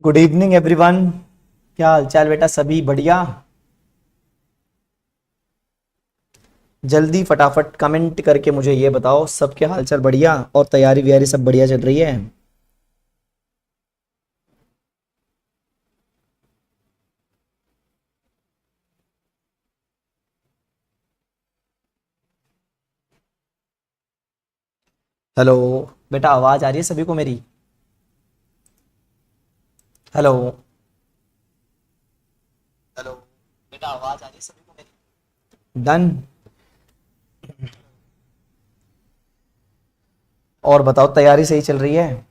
Good evening everyone. क्या हाल चाल बेटा? सभी बढ़िया? जल्दी फटाफट कमेंट करके मुझे ये बताओ, सबके हाल चाल बढ़िया और तैयारी व्यारी सब बढ़िया चल रही है? हेलो बेटा, आवाज आ रही है सभी को मेरी? हेलो हेलो बेटा, आवाज आ रही है सभी को मेरी? डन। और बताओ, तैयारी सही चल रही है?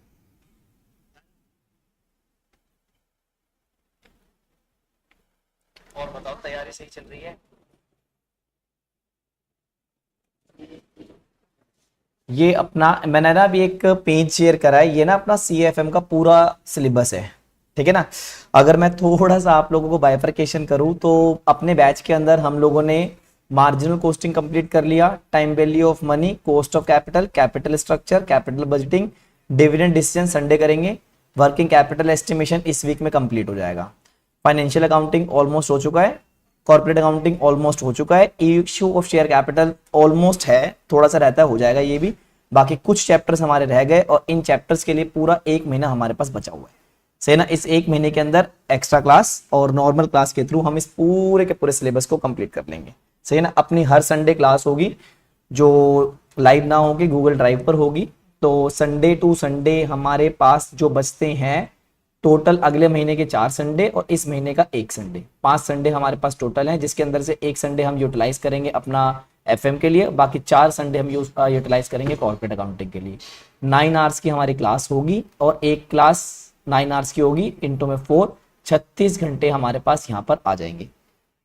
और बताओ, तैयारी सही चल रही है? ये अपना मैंने ना अभी एक पेज शेयर करा है, ये ना अपना CFM का पूरा सिलेबस है। ठीक है ना? अगर मैं थोड़ा सा आप लोगों को बाइफरकेशन करूं तो अपने बैच के अंदर हम लोगों ने मार्जिनल कॉस्टिंग कंप्लीट कर लिया, time value of money, cost of capital, capital structure, capital budgeting, dividend decision Sunday करेंगे, वर्किंग कैपिटल एस्टिमेशन इस वीक में कंप्लीट हो जाएगा, फाइनेंशियल अकाउंटिंग ऑलमोस्ट हो चुका है, कॉर्पोरेट अकाउंटिंग ऑलमोस्ट हो चुका है, issue of share capital almost है, थोड़ा सा रहता है, हो जाएगा ये भी। बाकी कुछ चैप्टर्स हमारे रह गए और इन चैप्टर्स के लिए पूरा एक महीना हमारे पास बचा हुआ है। सही ना? इस एक महीने के अंदर एक्स्ट्रा क्लास और नॉर्मल क्लास के थ्रू हम इस पूरे के पूरे सिलेबस को कंप्लीट कर लेंगे। सही है ना? अपनी हर संडे क्लास होगी, जो लाइव ना होगी गूगल ड्राइव पर होगी। तो संडे टू संडे हमारे पास जो बचते हैं टोटल, अगले महीने के 4 संडे और इस महीने का एक संडे, 5 संडे हमारे पास टोटल हैं, जिसके अंदर से एक संडे हम यूटिलाइज करेंगे अपना FM के लिए, बाकी 4 संडे हम यूटिलाइज करेंगे कॉर्पोरेट अकाउंटिंग के लिए। 9 आवर्स की हमारी क्लास होगी और एक क्लास 9 आवर्स की होगी इंटू में 4, 36 घंटे हमारे पास यहाँ पर आ जाएंगे।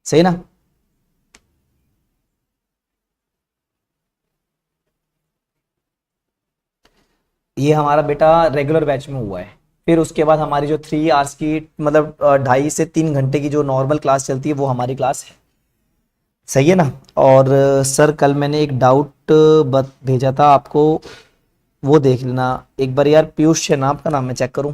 सही ना? ये हमारा बेटा रेगुलर बैच में हुआ है। फिर उसके बाद हमारी जो 3 आवर्स की, मतलब 2.5 से 3 घंटे की जो नॉर्मल क्लास चलती है वो हमारी क्लास है। सही है ना? और सर कल मैंने एक डाउट भेजा था आपको, वो देख लेना एक बार यार। पीयूष है ना आपका नाम? मैं चेक करूं।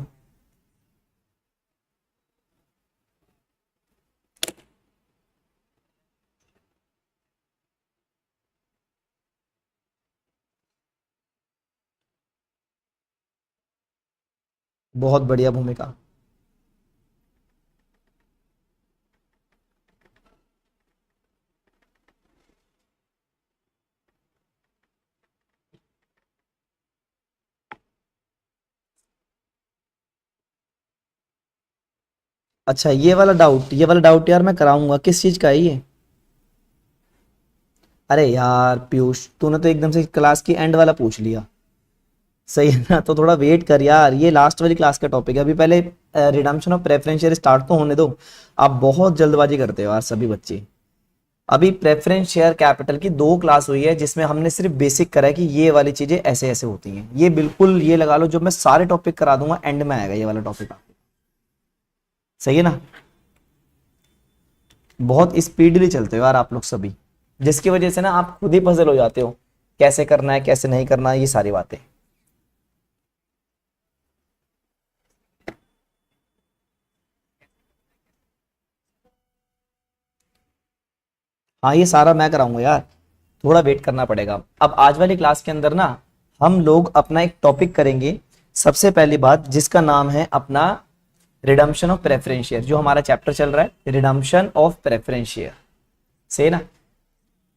बहुत बढ़िया भूमिका। अच्छा, ये वाला डाउट यार मैं कराऊंगा। किस चीज का है ये? अरे यार पीयूष, तूने तो एकदम से क्लास की एंड वाला पूछ लिया। सही है ना? तो थोड़ा वेट कर यार, ये लास्ट वाली क्लास का टॉपिक है। अभी पहले redemption of preference share start तो होने दो। आप बहुत जल्दबाजी करते हो यार सभी बच्चे। अभी प्रेफरेंस शेयर कैपिटल की 2 क्लास हुई है, जिसमें हमने सिर्फ बेसिक करा है कि ये वाली चीजें ऐसे ऐसे होती हैं। ये बिल्कुल ये लगा लो, जो मैं सारे टॉपिक करा दूंगा एंड में आएगा ये वाला टॉपिक। सही है ना? बहुत स्पीडली चलते हो यार आप लोग सभी, जिसकी वजह से ना आप खुद ही पजल हो जाते हो, कैसे करना है कैसे नहीं करना है, ये सारी बातें। हाँ, ये सारा मैं कराऊंगा यार, थोड़ा वेट करना पड़ेगा। अब आज वाली क्लास के अंदर ना हम लोग अपना एक टॉपिक करेंगे, सबसे पहली बात जिसका नाम है अपना रिडम्पशन ऑफ प्रेफरेंस शेयर। जो हमारा चैप्टर चल रहा है रिडम्पशन ऑफ प्रेफरेंस शेयर। सही ना?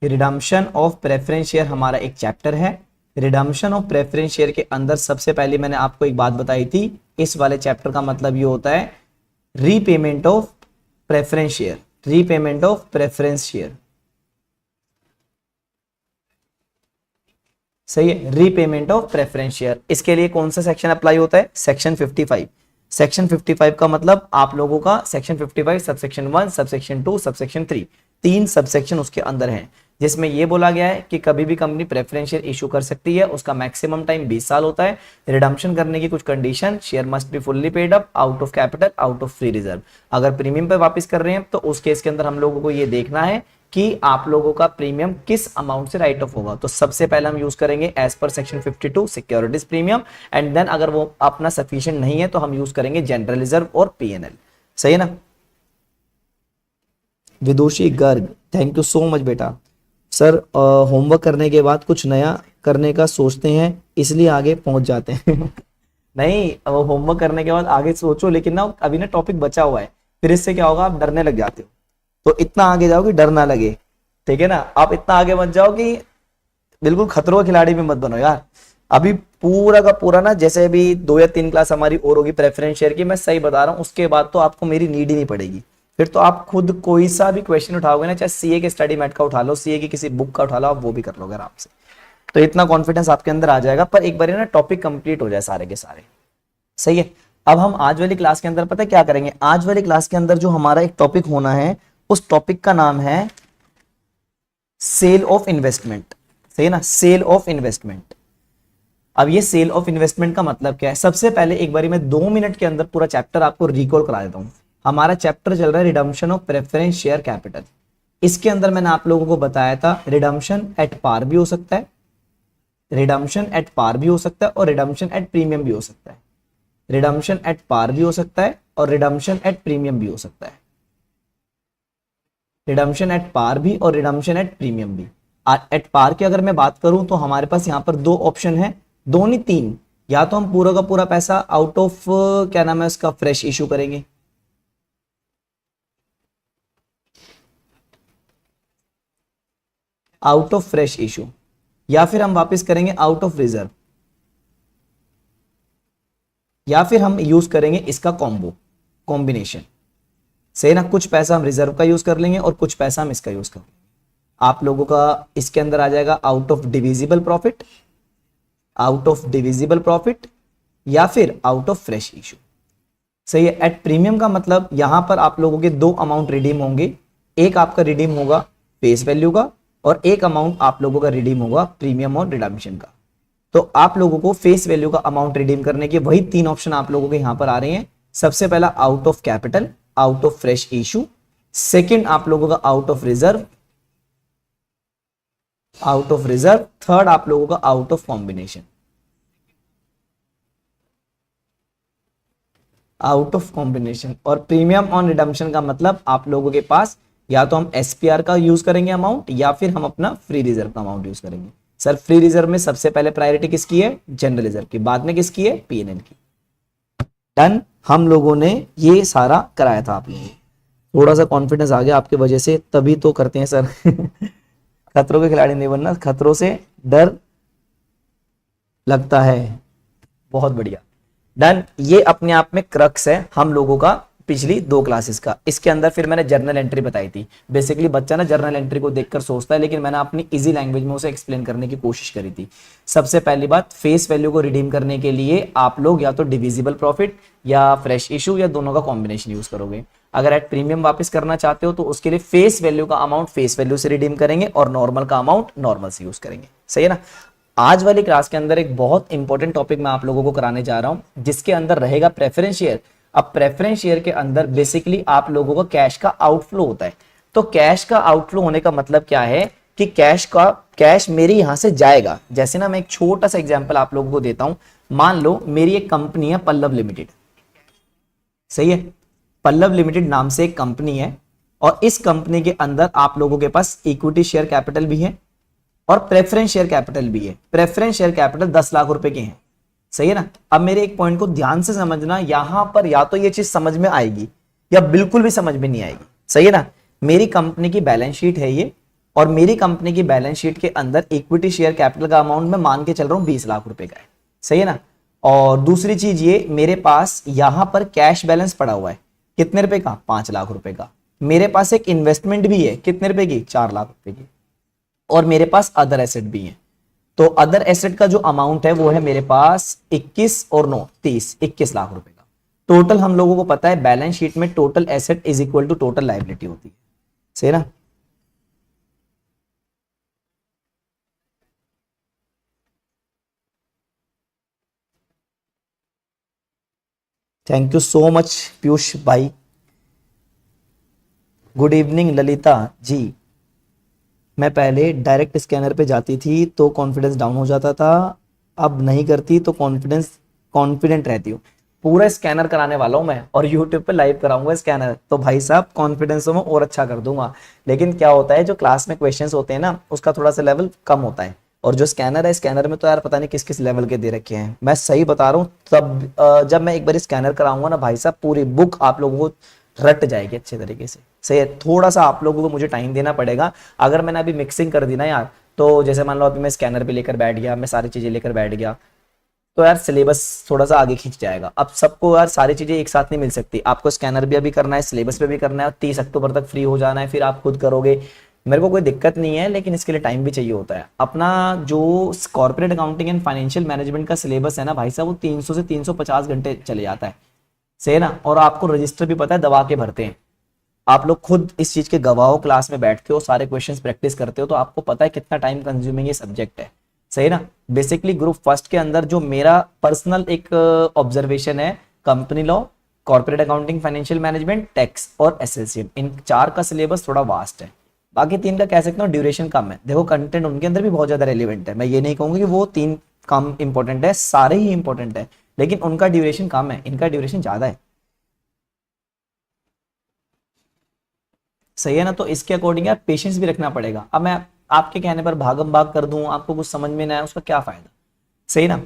रिडम्पशन ऑफ प्रेफरेंस शेयर हमारा एक चैप्टर है। रिडम्पशन ऑफ प्रेफरेंस शेयर के अंदर सबसे पहले मैंने आपको एक बात बताई थी, इस वाले चैप्टर का मतलब ये होता है repayment of preference share. Repayment of preference share. सही है? Repayment of preference share. इसके लिए कौन सा सेक्शन अप्लाई होता है? सेक्शन 55। सेक्शन 55 का मतलब आप लोगों का section 55 subsection 1, subsection 2, subsection 3, 3 subsection उसके अंदर हैं, जिसमें यह बोला गया है कि कभी भी कंपनी प्रेफरेंस शेयर इशू कर सकती है, उसका मैक्सिमम टाइम 20 साल होता है। रिडम्पशन करने की कुछ condition, share must be fully paid up out of capital, out of free reserve. अगर प्रीमियम पे वापस कर रहे हैं तो उस केस के अंदर हम लोगों को ये देखना है कि आप लोगों का प्रीमियम किस अमाउंट से राइट ऑफ होगा। तो सबसे पहले हम यूज करेंगे as per section 52 securities premium, and then अगर वो अपना सफिशिएंट नहीं है तो हम यूज करेंगे जनरल रिजर्व और पीएनएल। सही है ना। Vidushi Garg, thank you so much बेटा। सर होमवर्क करने के बाद कुछ नया करने का सोचते हैं इसलिए आगे पहुंच जाते हैं। नहीं, वो होमवर्क करने के बाद आगे सोचो, लेकिन ना अभी ना टॉपिक बचा हुआ है, फिर इससे क्या होगा आप डरने लग जाते हो। तो इतना आगे जाओ कि डर ना लगे, ठीक है ना। आप इतना आगे मत जाओ कि बिल्कुल खतरों के खिलाड़ी भी मत बनो यार। अभी पूरा का पूरा ना, जैसे अभी 2 या 3 क्लास हमारी और होगी प्रेफरेंस शेयर की, मैं सही बता रहा हूँ, उसके बाद तो आपको मेरी नीड ही नहीं पड़ेगी। फिर तो आप खुद कोई सा भी क्वेश्चन उठाओगे ना, चाहे सीए के स्टडी मैट का उठा लो, सीए की किसी बुक का उठा लो, आप वो भी कर लोगे आराम से। तो इतना कॉन्फिडेंस आपके अंदर आ जाएगा, पर एक बार ना टॉपिक कंप्लीट हो जाए सारे के सारे। सही है। अब हम आज वाली क्लास के अंदर पता है क्या करेंगे, आज वाली क्लास के अंदर जो हमारा एक टॉपिक होना है, उस टॉपिक का नाम है सेल ऑफ इन्वेस्टमेंट। सही है ना, सेल ऑफ इन्वेस्टमेंट। अब ये सेल ऑफ इन्वेस्टमेंट का मतलब क्या है, सबसे पहले एक बारी मैं 2 मिनट के अंदर पूरा चैप्टर आपको रिकॉल करा देता हूं। हमारा चैप्टर चल रहा है redemption of preference share capital. इसके अंदर मैंने आप लोगों को बताया था रिडम्पशन एट पार भी हो सकता है, रिडम्पशन एट पार भी हो सकता है, और रिडम्पशन एट प्रीमियम भी हो सकता है। रिडम्पशन एट पार भी हो सकता है और रिडम्पशन एट प्रीमियम भी हो सकता है। रिडम्पशन एट पार भी और रिडम्पशन एट प्रीमियम भी। एट पार की अगर मैं बात करूं तो हमारे पास यहां पर 2 ऑप्शन है, 2 नहीं 3। या तो हम पूरा का पूरा पैसा आउट ऑफ क्या नाम है उसका फ्रेश इशू करेंगे, आउट ऑफ फ्रेश इशू, या फिर हम वापस करेंगे आउट ऑफ रिजर्व, या फिर हम यूज करेंगे इसका कॉम्बो, कॉम्बिनेशन। सही ना, कुछ पैसा हम रिजर्व का यूज कर लेंगे और कुछ पैसा हम इसका यूज कर लेंगे। आप लोगों का इसके अंदर आ जाएगा out of divisible profit, out of divisible profit, या फिर आउट ऑफ फ्रेश इशू। सही है। एट प्रीमियम का मतलब यहां पर आप लोगों के 2 अमाउंट रिडीम होंगे, एक आपका रिडीम होगा फेस वैल्यू का, और एक अमाउंट आप लोगों का रिडीम होगा प्रीमियम और रिडम्पशन का। तो आप लोगों को फेस वैल्यू का अमाउंट रिडीम करने के वही 3 ऑप्शन आप लोगों के यहां पर आ रहे हैं। सबसे पहला out of capital, out of fresh issue, second आप लोगों का out of reserve, out of reserve, third आप लोगों का out of combination, out of combination. और प्रीमियम ऑन रिडम्पशन का मतलब आप लोगों के पास या तो हम एसपीआर का यूज करेंगे अमाउंट, या फिर हम अपना फ्री रिजर्व का अमाउंट यूज करेंगे। सर फ्री रिजर्व में सबसे पहले प्रायोरिटी किसकी है, जनरल रिजर्व की, बाद में किसकी है, पीएनएल की। डन, हम लोगों ने ये सारा कराया था आप लोगों को। थोड़ा सा कॉन्फिडेंस आ गया आपके वजह से, तभी तो करते हैं सर। खतरों के खिलाड़ी नहीं बनना, खतरों से डर लगता है। बहुत बढ़िया। डन, ये अपने आप में क्रक्स है हम लोगों का पिछली 2 क्लासेस का। इसके अंदर फिर मैंने जर्नल एंट्री बताई थी। बेसिकली बच्चा ना जर्नल एंट्री को देखकर सोचता है, लेकिन मैंने अपनी इजी लैंग्वेज में उसे एक्सप्लेन करने की कोशिश करी थी। सबसे पहली बात, फेस वैल्यू को रिडीम करने के लिए आप लोग या तो डिविजिबल प्रॉफिट या फ्रेश इशू या दोनों का कॉम्बिनेशन यूज करोगे। अगर एट प्रीमियम वापस करना चाहते हो तो उसके लिए फेस वैल्यू का अमाउंट फेस वैल्यू से रिडीम करेंगे और नॉर्मल का अमाउंट नॉर्मल से यूज करेंगे। सही है ना। आज वाली क्लास के अंदर एक बहुत इंपॉर्टेंट टॉपिक मैं आप लोगों को कराने जा रहा हूं, जिसके अंदर रहेगा प्रेफरेंस शेयर। अब प्रेफरेंस शेयर के अंदर बेसिकली आप लोगों को कैश का आउटफ्लो होता है। तो कैश का आउटफ्लो होने का मतलब क्या है कि कैश मेरे यहां से जाएगा। जैसे ना मैं एक छोटा सा एग्जांपल आप लोगों को देता हूं। मान लो मेरी एक कंपनी है पल्लव लिमिटेड। सही है। पल्लव लिमिटेड नाम से एक कंपनी है, और इस कंपनी के अंदर आप लोगों के पास इक्विटी शेयर कैपिटल भी है और प्रेफरेंस शेयर कैपिटल भी है। प्रेफरेंस शेयर कैपिटल 10 लाख रुपए के हैं। सही है ना। अब मेरे एक पॉइंट को ध्यान से समझना, यहां पर या तो ये चीज समझ में आएगी या बिल्कुल भी समझ में नहीं आएगी। सही है ना। मेरी कंपनी की बैलेंस शीट है ये, और मेरी कंपनी की बैलेंस शीट के अंदर इक्विटी शेयर कैपिटल का अमाउंट मैं मान के चल रहा हूं 20 लाख रुपए का है। सही है ना। और दूसरी चीज ये, मेरे पास यहां पर कैश बैलेंस पड़ा हुआ है कितने रुपए का, 5 लाख रुपए का। मेरे पास एक इन्वेस्टमेंट भी है कितने रुपए की, 4 लाख रुपए की। और मेरे पास अदर एसेट भी है। तो अदर एसेट का जो अमाउंट है वो है मेरे पास 21 और 9 30 21 लाख रुपए का। टोटल हम लोगों को पता है बैलेंस शीट में total asset is equal to total liability होती है। सही ना। Thank you so much Piyush भाई। Good evening Lalita ji. मैं पहले डायरेक्ट स्कैनर पे जाती थी तो कॉन्फिडेंस डाउन हो जाता था, अब नहीं करती तो कॉन्फिडेंट रहती हूँ। पूरा स्कैनर कराने वाला हूँ मैं, और यूट्यूब पे लाइव कराऊंगा स्कैनर, तो भाई साहब कॉन्फिडेंस में और अच्छा कर दूंगा। लेकिन क्या होता है, जो क्लास में क्वेश्चंस होते हैं ना, उसका थोड़ा सा लेवल कम होता है, और जो स्कैनर है, स्कैनर में तो यार पता नहीं किस किस लेवल के दे रखे हैं। मैं सही बता रहा हूँ, तब जब मैं एक बार स्कैनर कराऊंगा ना भाई साहब, पूरी बुक आप लोगों को रट जाएगी अच्छे तरीके से। सही है, थोड़ा सा आप लोगों को मुझे टाइम देना पड़ेगा। अगर मैंने अभी मिक्सिंग कर दी ना यार, तो जैसे मान लो अभी मैं स्कैनर भी लेकर बैठ गया, मैं सारी चीजें लेकर बैठ गया, तो यार सिलेबस थोड़ा सा आगे खींच जाएगा। अब सबको यार सारी चीजें एक साथ नहीं मिल सकती, आपको स्कैनर भी अभी करना है, सिलेबस पे भी करना है, और 30 अक्टूबर तक फ्री हो जाना है, फिर आप खुद करोगे। मेरे को कोई दिक्कत नहीं है, लेकिन इसके लिए टाइम भी चाहिए होता है। अपना जो corporate accounting and financial management का सिलेबस है ना भाई साहब, वो 300 से 350 घंटे चले जाता है। सही है ना, और आपको रजिस्टर भी पता है दबा के भरते हैं। आप लोग खुद इस चीज के गवाह हो, क्लास में बैठते हो, सारे क्वेश्चंस प्रैक्टिस करते हो, तो आपको पता है कितना टाइम कंज्यूमिंग ये सब्जेक्ट है। सही है ना। बेसिकली ग्रुप फर्स्ट के अंदर जो मेरा पर्सनल एक ऑब्जर्वेशन है, company law, corporate accounting, financial management, tax और एसएलसीएम, इन चार का सिलेबस थोड़ा वास्ट है। बाकी तीन का कह सकता हूँ ड्यूरेशन कम है। देखो कंटेंट उनके अंदर भी बहुत ज्यादा रेलिवेंट है, मैं ये नहीं कहूंगा कि वो तीन कम इंपॉर्टेंट है, सारे ही इंपॉर्टेंट है, लेकिन उनका ड्यूरेशन कम है, इनका ड्यूरेशन ज्यादा है। सही है ना, तो इसके अकॉर्डिंग यार पेशेंस भी रखना पड़ेगा। अब मैं आपके कहने पर भागम भाग कर दूं, आपको कुछ समझ में ना आए, उसका क्या फायदा। सही ना।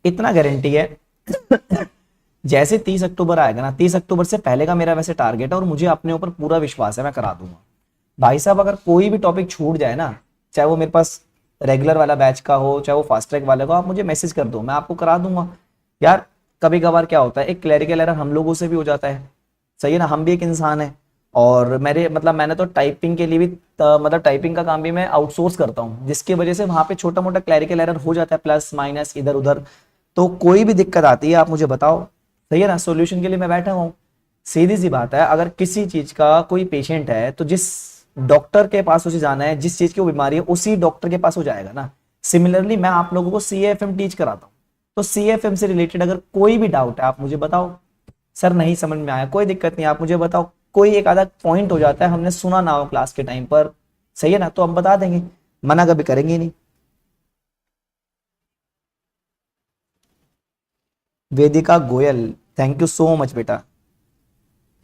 इतना गारंटी है जैसे 30 अक्टूबर आएगा ना, 30 अक्टूबर से पहले का मेरा वैसे टारगेट है, और मुझे अपने ऊपर पूरा विश्वास है, मैं करा दूंगा। भाई साहब अगर कोई भी टॉपिक छूट जाए ना, चाहे वो मेरे पास रेगुलर वाला बैच का हो, चाहे वो फास्ट ट्रैक वाले का, आप मुझे मैसेज कर दो, मैं आपको करा दूंगा। यार कभी कभार क्या होता है, एक क्लैरिकल एरर हम लोगों से भी हो जाता है। सही है ना, हम भी एक इंसान है। और मेरे मतलब मैंने तो टाइपिंग के लिए भी मतलब टाइपिंग का काम भी मैं आउटसोर्स करता हूँ, जिसकी वजह से वहां पे छोटा मोटा क्लैरिकल एरर हो जाता है, प्लस माइनस इधर उधर। तो कोई भी दिक्कत आती है आप मुझे बताओ। सही है ना, सॉल्यूशन के लिए मैं बैठा हूँ। सीधी सी बात है, अगर किसी चीज का कोई पेशेंट है, तो जिस डॉक्टर के पास उसे जाना है, जिस चीज की वो बीमारी है, उसी डॉक्टर के पास हो जाएगा ना। सिमिलरली मैं आप लोगों को सीएफएम टीच कराता हूँ, तो सीएफएम से रिलेटेड अगर कोई भी डाउट है आप मुझे बताओ। सर नहीं समझ में आया, कोई दिक्कत नहीं, आप मुझे बताओ। कोई एक आधा पॉइंट हो जाता है हमने सुना ना हो क्लास के टाइम पर, सही है ना, तो हम बता देंगे, मना कभी करेंगे नहीं। Vedika Goyal, thank you so much बेटा।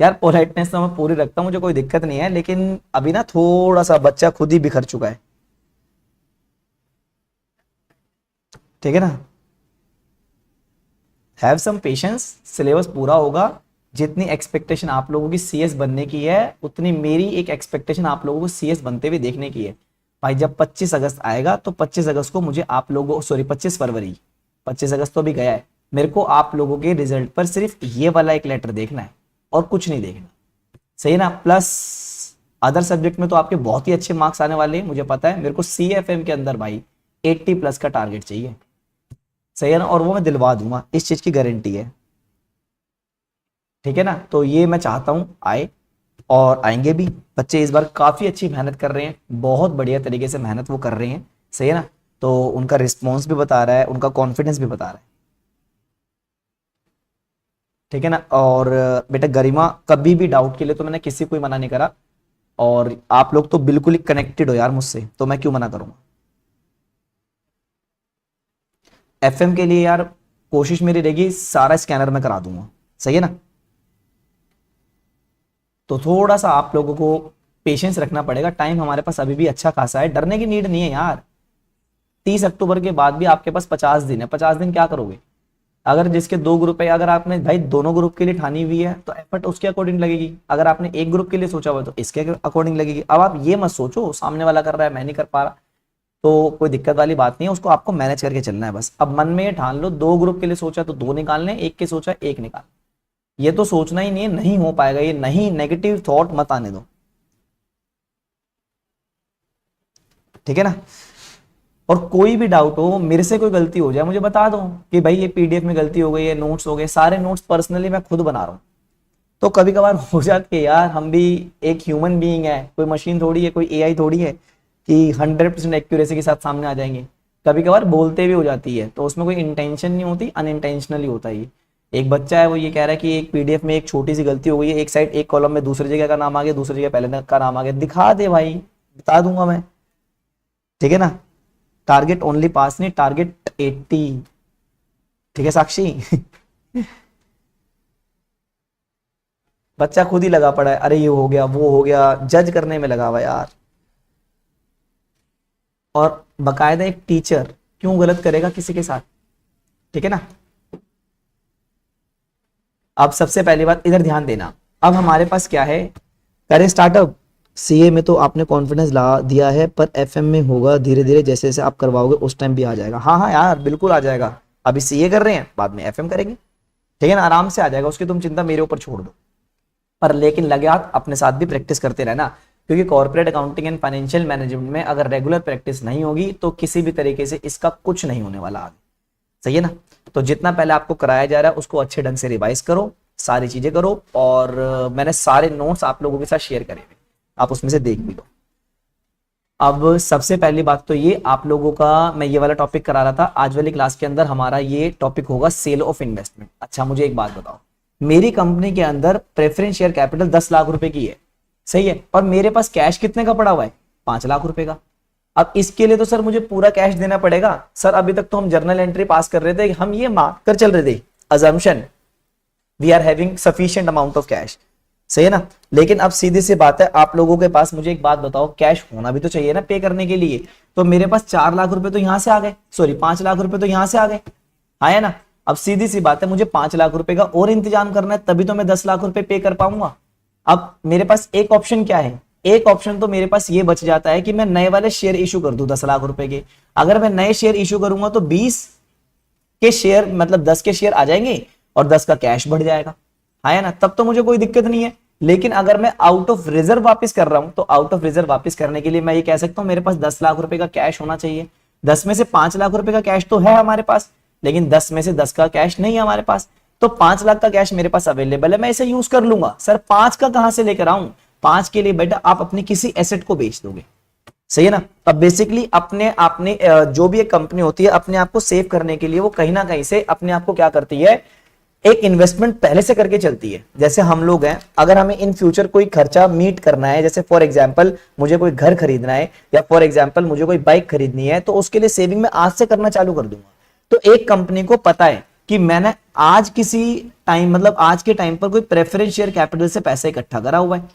यार पोलाइटनेस तो मैं पूरी रखता हूँ, मुझे कोई दिक्कत नहीं है, लेकिन अभी ना थोड़ा सा बच्चा खुद ही बिखर चुका है। ठीक है ना। हैव सम पेशेंस, सिलेबस पूरा होगा। जितनी एक्सपेक्टेशन आप लोगों की सीएस बनने की है, उतनी मेरी एक एक्सपेक्टेशन आप लोगों को सीएस बनते हुए देखने की है। भाई जब 25 अगस्त आएगा, तो 25 अगस्त को मुझे आप लोगों, सॉरी 25 फरवरी, 25 अगस्त तो अभी गया है, मेरे को आप लोगों के रिजल्ट पर सिर्फ ये वाला एक लेटर देखना है, और कुछ नहीं देखना। सही है ना। प्लस अदर सब्जेक्ट में तो आपके बहुत ही अच्छे मार्क्स आने वाले हैं, मुझे पता है। मेरे को सीएफएम के अंदर भाई 80+ का टारगेट चाहिए। सही है ना, और वो मैं दिलवा दूंगा, इस चीज की गारंटी है। ठीक है ना, तो ये मैं चाहता हूं आए, और आएंगे भी। बच्चे इस बार काफी अच्छी मेहनत कर रहे हैं, बहुत बढ़िया तरीके से मेहनत वो कर रहे हैं। सही है ना, तो उनका रिस्पॉन्स भी बता रहा है, उनका कॉन्फिडेंस भी बता रहा है। ठीक है ना। और बेटा गरिमा, कभी भी डाउट के लिए तो मैंने किसी को ही मना नहीं करा, और आप लोग तो बिल्कुल ही कनेक्टेड हो यार मुझसे, तो मैं क्यों मना करूंगा। एफएम के लिए यार कोशिश मेरी रहेगी, सारा स्कैनर में करा दूंगा। सही है ना। तो थोड़ा सा आप लोगों को पेशेंस रखना पड़ेगा, टाइम हमारे पास अभी भी अच्छा खासा है, डरने की नीड नहीं है यार। 30 अक्टूबर के बाद भी आपके पास 50 दिन है, 50 दिन क्या करोगे। अगर जिसके दो ग्रुप है, अगर आपने भाई दोनों ग्रुप के लिए ठानी हुई है, तो एफर्ट उसके अकॉर्डिंग लगेगी। अगर आपने एक ग्रुप के लिए सोचा हुआ है, तो इसके अकॉर्डिंग लगेगी। अब आप ये मत सोचो सामने वाला कर रहा है मैं नहीं कर पा रहा, तो कोई दिक्कत वाली बात नहीं है, उसको आपको मैनेज करके चलना है बस। अब मन में ये ठान लो, दो ग्रुप के लिए सोचा तो दो निकालने, एक के सोचा एक निकाल। ये तो सोचना ही नहीं है, नहीं हो पाएगा ये, नहीं, नेगेटिव थॉट मत आने दो। ठीक है ना। और कोई भी डाउट हो, मेरे से कोई गलती हो जाए मुझे बता दो कि भाई ये पीडीएफ में गलती हो गई है, नोट्स हो गए, सारे नोट्स पर्सनली मैं खुद बना रहा हूँ। तो कभी कभार हो जाती है यार, हम भी एक ह्यूमन बीइंग है, कोई मशीन थोड़ी है, कोई एआई थोड़ी है कि 100% एक्यूरेसी के साथ सामने आ जाएंगे। कभी कभार बोलते भी हो जाती है, तो उसमें कोई इंटेंशन नहीं होती, अनइंटेंशनली होता है ये। एक बच्चा है, वो ये कह रहा है कि एक पीडीएफ में एक छोटी सी गलती हो गई है, एक साइड एक कॉलम में दूसरी जगह का नाम आ गया, दूसरी जगह पहले का नाम आ गया, दिखा दे भाई, बता दूंगा मैं। ठीक है ना, टारगेट ओनली पास नहीं, टारगेट 80। ठीक है साक्षी। बच्चा खुद ही लगा पड़ा है, अरे ये हो गया वो हो गया, जज करने में लगा हुआ यार। और बकायदा एक टीचर क्यों गलत करेगा किसी के साथ, ठीक है ना। अब सबसे पहली बात इधर ध्यान देना, अब हमारे पास क्या है, करें स्टार्टअप। सीए में तो आपने कॉन्फिडेंस ला दिया है, पर एफएम में होगा धीरे धीरे, जैसे जैसे आप करवाओगे उस टाइम भी आ जाएगा। हाँ हाँ यार बिल्कुल आ जाएगा, अभी सीए कर रहे हैं बाद में एफएम करेंगे, ठीक है ना, आराम से आ जाएगा, उसकी तुम चिंता मेरे ऊपर छोड़ दो। पर लेकिन लगे हाथ अपने साथ भी प्रैक्टिस करते रहना, क्योंकि corporate accounting and financial management में अगर रेगुलर प्रैक्टिस नहीं होगी तो किसी भी तरीके से इसका कुछ नहीं होने वाला आगे, सही है ना। तो जितना पहले आपको कराया जा रहा है उसको अच्छे ढंग से रिवाइज करो, सारी चीजें करो, और मैंने सारे नोट्स आप लोगों के साथ शेयर करे हुए, आप उसमें से देख भी लो। अब सबसे पहली बात तो ये आप लोगों का, मैं ये वाला टॉपिक करा रहा था, आज वाली क्लास के अंदर हमारा ये टॉपिक होगा सेल ऑफ इन्वेस्टमेंट। अच्छा मुझे एक बात बताओ, मेरी कंपनी के अंदर प्रेफरेंस शेयर कैपिटल 10 लाख रुपए की है, सही है, और मेरे पास कैश कितने का पड़ा हुआ है, 5 लाख रुपए का। अब इसके लिए तो सर मुझे पूरा कैश देना पड़ेगा। सर अभी तक तो हम जर्नल एंट्री पास कर रहे थे, हम ये मान कर चल रहे थे, assumption we are having sufficient amount of cash, सही है ना। लेकिन अब सीधी सी बात है, आप लोगों के पास, मुझे एक बात बताओ, कैश होना भी तो चाहिए ना पे करने के लिए। तो मेरे पास 4 लाख रुपए तो यहां से आ गए, सॉरी 5 लाख रुपए तो यहां से आ गए, आया ना। अब सीधी सी बात है, मुझे 5 लाख रुपए का और इंतजाम करना है, तभी तो मैं 10 लाख रुपए पे कर पाऊंगा। अब मेरे पास एक ऑप्शन क्या है, एक ऑप्शन तो मेरे पास ये बच जाता है कि मैं नए वाले शेयर इशू कर दूं 10 लाख रुपए के। अगर मैं नए शेयर इशू करूंगा तो 20 के शेयर, मतलब 10 के शेयर आ जाएंगे और 10 का कैश बढ़ जाएगा, है ना, तब तो मुझे कोई दिक्कत नहीं है। लेकिन अगर मैं आउट ऑफ रिजर्व वापस कर रहा हूं, तो आउट ऑफ रिजर्व वापस करने के लिए मैं ये कह सकता हूं मेरे पास 10 लाख रुपए का कैश होना चाहिए। 10 में से 5 लाख रुपए का कैश तो है हमारे पास, लेकिन 10 में से 10 का कैश नहीं है हमारे पास। तो 5 लाख का कैश मेरे पास अवेलेबल है, मैं इसे यूज कर लूंगा। सर 5 का कहां से लेकर आऊं, 5 के लिए बेटा आप अपनी किसी एसेट को बेच दोगे, सही है ना। अब बेसिकली अपने आपने जो भी एक कंपनी होती है, अपने आप को सेव करने के लिए वो कहीं ना कहीं से अपने आप को क्या करती है, एक इन्वेस्टमेंट पहले से करके चलती है। जैसे हम लोग हैं, अगर हमें इन फ्यूचर कोई खर्चा मीट करना है, जैसे फॉर एग्जांपल मुझे कोई घर खरीदना है, या फॉर एग्जांपल मुझे कोई बाइक खरीदनी है, तो उसके लिए सेविंग मैं आज से करना चालू कर दूंगा। तो एक कंपनी को पता है कि मैंने आज किसी टाइम, मतलब आज के टाइम पर कोई प्रेफरेंस शेयर कैपिटल से पैसे इकट्ठा करा हुआ है,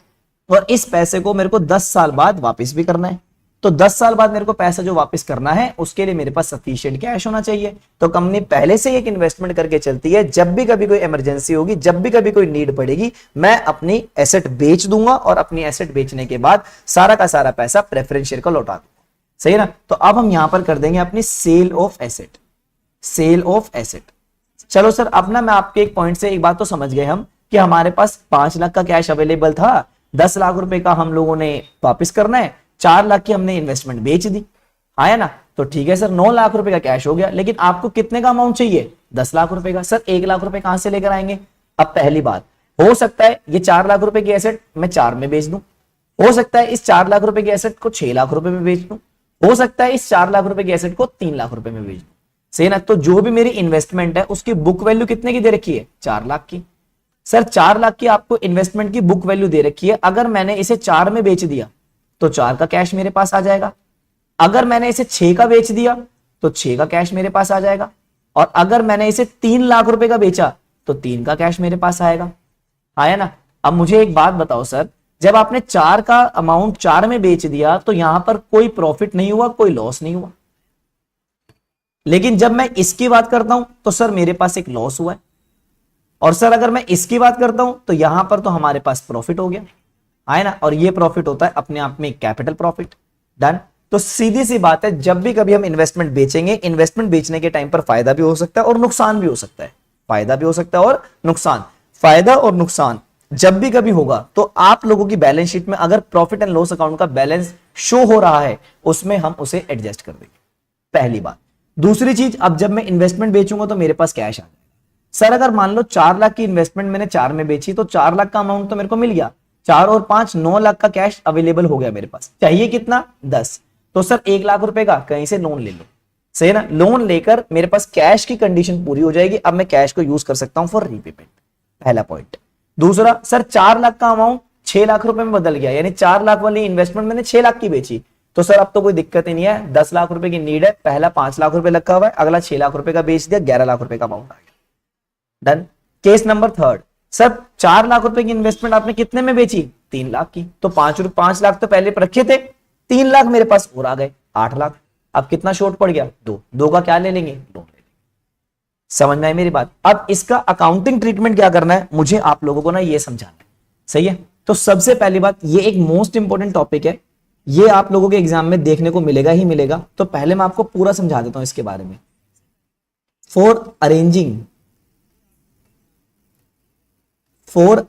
और इस पैसे को मेरे को 10 साल बाद वापस भी करना है। तो 10 साल बाद मेरे को पैसा जो वापस करना है, उसके लिए मेरे पास सफिशिएंट कैश होना चाहिए। तो कंपनी पहले से एक इन्वेस्टमेंट करके चलती है, जब भी कभी कोई इमरजेंसी होगी, जब भी कभी कोई नीड पड़ेगी, मैं अपनी एसेट बेच दूंगा, और अपनी एसेट बेचने के बाद सारा का सारा पैसा प्रेफरेंस शेयर को लौटा दूंगा, सही है ना। तो अब हम यहां पर कर देंगे अपनी sale of asset, sale of asset. चलो सर, अब ना मैं आपके एक पॉइंट से एक बात तो समझ गए हम, कि हमारे पास 5 लाख का कैश अवेलेबल था, 10 लाख रुपए का हम लोगों ने वापिस करना है, 4 लाख की हमने इन्वेस्टमेंट बेच दी, आया ना। तो ठीक है सर, 9 लाख रुपए का कैश हो गया, लेकिन आपको कितने का अमाउंट चाहिए, 10 लाख रुपए का। सर 1 लाख रुपए कहां से लेकर आएंगे। अब पहली बात, हो सकता है ये 4 लाख रुपए की एसेट मैं 4 में बेच दूं, हो सकता है इस 4 लाख रुपए की एसेट को 6 लाख रुपए में बेच दूं, हो सकता है इस 4 लाख रुपए की एसेट को 3 लाख रुपए में बेच दूं, सही ना। तो जो भी मेरी इन्वेस्टमेंट है उसकी बुक वैल्यू कितने की दे रखी है, 4 लाख की। सर 4 लाख की आपको इन्वेस्टमेंट की बुक वैल्यू दे रखी है, अगर मैंने इसे 4 में बेच दिया तो 4 का कैश मेरे पास आ जाएगा, अगर मैंने इसे 6 का बेच दिया तो 6 का कैश मेरे पास आ जाएगा, और अगर मैंने इसे 3 लाख रुपए का बेचा तो 3 का कैश मेरे पास आएगा, आया ना। अब मुझे एक बात बताओ सर, जब आपने 4 का अमाउंट 4 में बेच दिया तो यहां पर कोई प्रॉफिट नहीं हुआ, कोई लॉस नहीं हुआ, लेकिन जब मैं इसकी बात करता हूं तो सर मेरे पास एक लॉस हुआ है, और सर अगर मैं इसकी बात करता हूं तो यहां पर तो हमारे पास प्रॉफिट हो गया, आए ना। और ये प्रॉफिट होता है अपने आप में कैपिटल प्रॉफिट, डन। तो सीधी सी बात है, जब भी कभी हम इन्वेस्टमेंट बेचेंगे, इन्वेस्टमेंट बेचने के टाइम पर फायदा भी हो सकता है और नुकसान भी हो सकता है, फायदा भी हो सकता है और नुकसान। फायदा और नुकसान जब भी कभी होगा तो आप लोगों की बैलेंस शीट में अगर प्रॉफिट एंड लॉस अकाउंट का बैलेंस शो हो रहा है, उसमें हम उसे एडजस्ट कर देंगे, पहली बात। दूसरी चीज, अब जब मैं इन्वेस्टमेंट बेचूंगा तो मेरे पास कैश आ जाएगा। सर अगर मान लो 4 लाख की इन्वेस्टमेंट मैंने 4 में बेची, तो 4 लाख का अमाउंट तो मेरे को मिल गया, 4 और 5 9 लाख का कैश अवेलेबल हो गया मेरे पास। चाहिए कितना, 10। तो सर 1 लाख रुपए का कहीं से लोन ले लो, सही ना। लोन लेकर मेरे पास कैश की कंडीशन पूरी हो जाएगी, अब मैं कैश को यूज कर सकता हूं फॉर रीपेमेंट, पहला पॉइंट। दूसरा, सर 4 लाख का अमाउंट 6 लाख रुपए में बदल गया, यानी 4 लाख वाली इन्वेस्टमेंट मैंने 6 लाख की बेची, तो सर अब तो कोई दिक्कत ही नहीं है, 10 लाख रुपए की नीड है, पहला 5 लाख रुपए लगा हुआ है, अगला 6 लाख रुपए का बेच दिया, 11 लाख रुपए का अमाउंट आ गया। Done. Case number third, sir 4 lakh रुपए की इन्वेस्टमेंट आपने कितने में बेची? 3 लाख की। तो 5 लाख तो पहले रखे थे, 3 लाख मेरे पास और आ गए, 8 लाख। अब कितना शॉर्ट पड़ गया? 2 का क्या ले लेंगे? लोन ले लेंगे। समझ में आई मेरी बात? अब इसका अकाउंटिंग ट्रीटमेंट क्या करना है मुझे आप लोगों को ना ये समझाना है, सही है? तो सबसे पहली बात, ये एक मोस्ट इंपॉर्टेंट टॉपिक है, ये आप लोगों के एग्जाम में देखने को मिलेगा ही मिलेगा। तो पहले मैं आपको पूरा समझा देता हूं इसके बारे में। For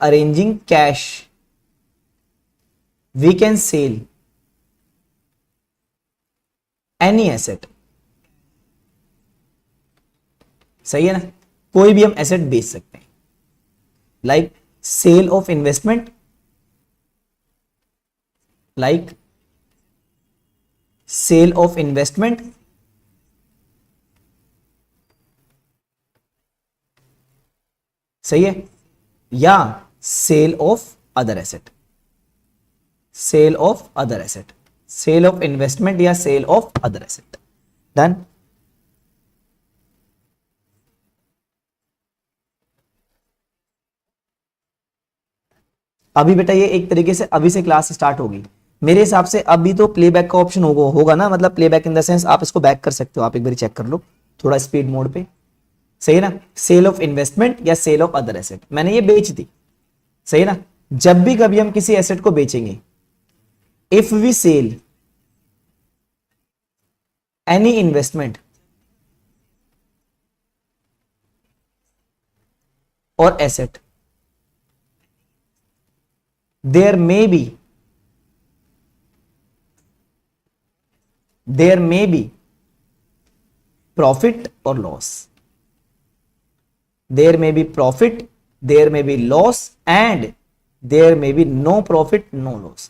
arranging cash we can sell any asset, सही है ना? कोई भी हम एसेट बेच सकते हैं, like sale of investment, like sale of investment, सही है, या sale of other asset, sale of other asset, sale of investment या sale of other asset. Done. अभी बेटा ये एक तरीके से अभी से क्लास स्टार्ट होगी मेरे हिसाब से। अभी तो प्लेबैक का ऑप्शन होगा ना, मतलब प्लेबैक इन द सेंस आप इसको बैक कर सकते हो, आप एक बार चेक कर लो थोड़ा स्पीड मोड पे, सही है ना? सेल ऑफ इन्वेस्टमेंट या सेल ऑफ अदर एसेट, मैंने ये बेच दी, सही है ना? जब भी कभी हम किसी एसेट को बेचेंगे, if we sell any investment और asset, there may be profit or loss, there may be profit, there may be loss, and there may be no profit no loss,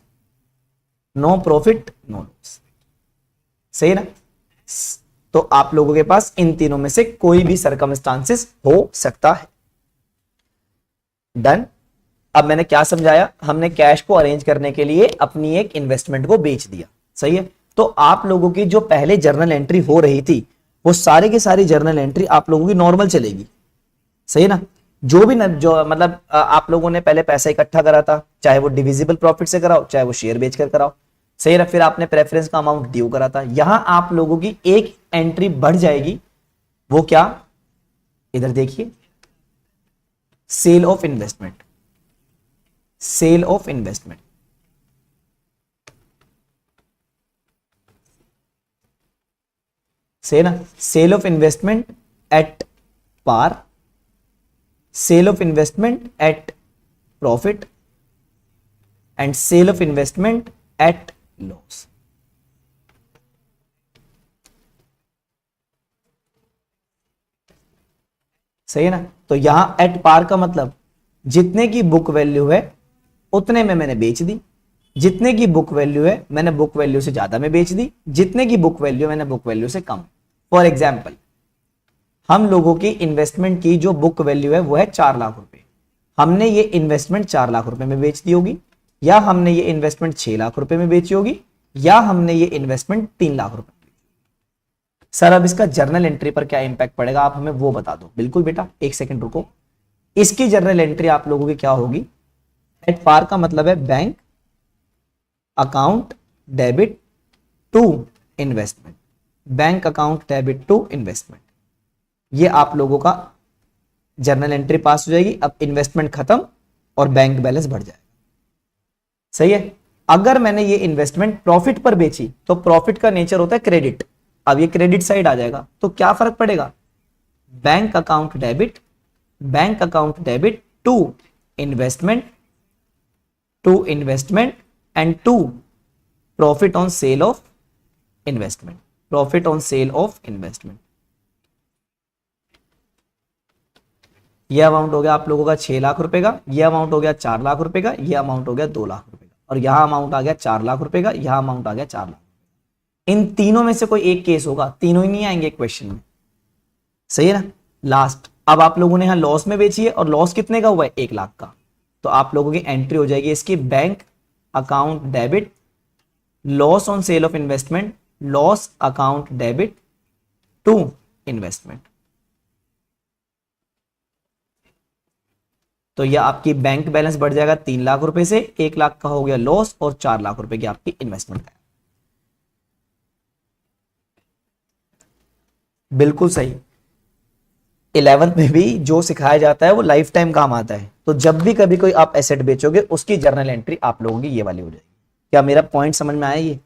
no profit no loss, सही ना? तो आप लोगों के पास इन तीनों में से कोई भी सर्कमस्टांसेस हो सकता है। डन। अब मैंने क्या समझाया? हमने कैश को अरेंज करने के लिए अपनी एक इन्वेस्टमेंट को बेच दिया, सही है? तो आप लोगों की जो पहले जर्नल एंट्री हो रही थी वो सारे की सारी जर्नल एंट्री आप लोगों की नॉर्मल चलेगी, सही है ना? जो भी जो मतलब आप लोगों ने पहले पैसा इकट्ठा करा था, चाहे वो डिविजिबल प्रॉफिट से कराओ चाहे वो शेयर बेचकर कराओ, सही है? फिर आपने प्रेफरेंस का अमाउंट ड्यू करा था, यहां आप लोगों की एक एंट्री बढ़ जाएगी, वो क्या? इधर देखिए, sale of investment, sale of investment, से ना? Sale of investment at par, sale of investment at profit, and sale of investment at loss. सही है ना? तो यहां एट पार का मतलब जितने की बुक वैल्यू है उतने में मैंने बेच दी, जितने की बुक वैल्यू है मैंने बुक वैल्यू से ज्यादा में बेच दी, जितने की बुक वैल्यू मैंने बुक वैल्यू से कम। फॉर एग्जाम्पल, हम लोगों की इन्वेस्टमेंट की जो बुक वैल्यू है वो है 4 लाख रुपए, हमने ये इन्वेस्टमेंट 4 लाख रुपए में बेच दी होगी, या हमने ये इन्वेस्टमेंट 6 लाख रुपए में बेची होगी, या हमने ये इन्वेस्टमेंट 3 लाख रुपए। सर अब इसका जर्नल एंट्री पर क्या इंपैक्ट पड़ेगा, आप हमें वो बता दो। बिल्कुल बेटा, एक सेकंड रुको। इसकी जर्नल एंट्री आप लोगों की क्या होगी? एट पार का मतलब है bank account debit to investment, bank account debit to investment, ये आप लोगों का जर्नल एंट्री पास हो जाएगी। अब इन्वेस्टमेंट खत्म और बैंक बैलेंस बढ़ जाएगा, सही है? अगर मैंने ये इन्वेस्टमेंट प्रॉफिट पर बेची तो प्रॉफिट का नेचर होता है क्रेडिट, अब ये क्रेडिट साइड आ जाएगा, तो क्या फर्क पड़ेगा? Bank account debit, bank account debit to investment and to profit on sale of investment, profit on sale of investment. ये अमाउंट हो गया आप लोगों का 6 लाख रुपए का, ये अमाउंट हो गया 4 लाख रुपए का, ये अमाउंट हो गया 2 लाख रुपए का, और यहां अमाउंट आ गया 4 लाख रुपए का, यहां अमाउंट आ गया 4 लाख। इन तीनों में से कोई एक केस होगा, तीनों ही नहीं आएंगे क्वेश्चन में, सही है ना? लास्ट, अब आप लोगों ने यहां लॉस में बेची है और लॉस कितने का हुआ है? 1 लाख का, तो आप लोगों की एंट्री हो जाएगी इसकी bank account debit loss on sale of investment, loss account debit to investment. तो यह आपकी बैंक बैलेंस बढ़ जाएगा 3 लाख रुपए से, 1 लाख का हो गया लॉस और 4 लाख रुपए की आपकी इन्वेस्टमेंट है। बिल्कुल सही। 11th में भी जो सिखाया जाता है वो लाइफ टाइम काम आता है। तो जब भी कभी कोई आप एसेट बेचोगे उसकी जर्नल एंट्री आप लोगों की ये वाली हो जाएगी। क्या मेरा पॉइंट समझ में आया ये?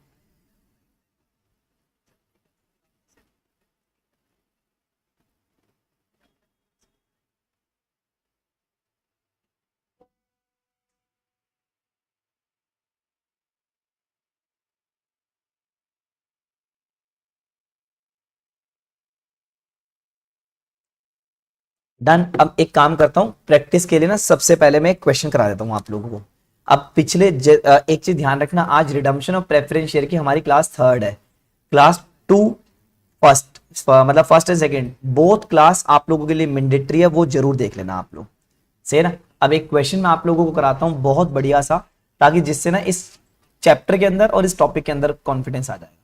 डन। अब एक काम करता हूं, प्रैक्टिस के लिए ना सबसे पहले मैं एक क्वेश्चन करा देता हूं आप लोगों को। अब एक चीज ध्यान रखना, आज रिडम्पशन ऑफ प्रेफरेंस शेयर की हमारी क्लास 3rd है, क्लास 2 फर्स्ट, मतलब first and second both class आप लोगों के लिए मैंडेटरी है, वो जरूर देख लेना आप लोग, सही है ना। अब एक क्वेश्चन मैं आप लोगों को कराता हूं बहुत बढ़िया सा, ताकि जिससे ना इस चैप्टर के अंदर और इस टॉपिक के अंदर कॉन्फिडेंस आ जाए।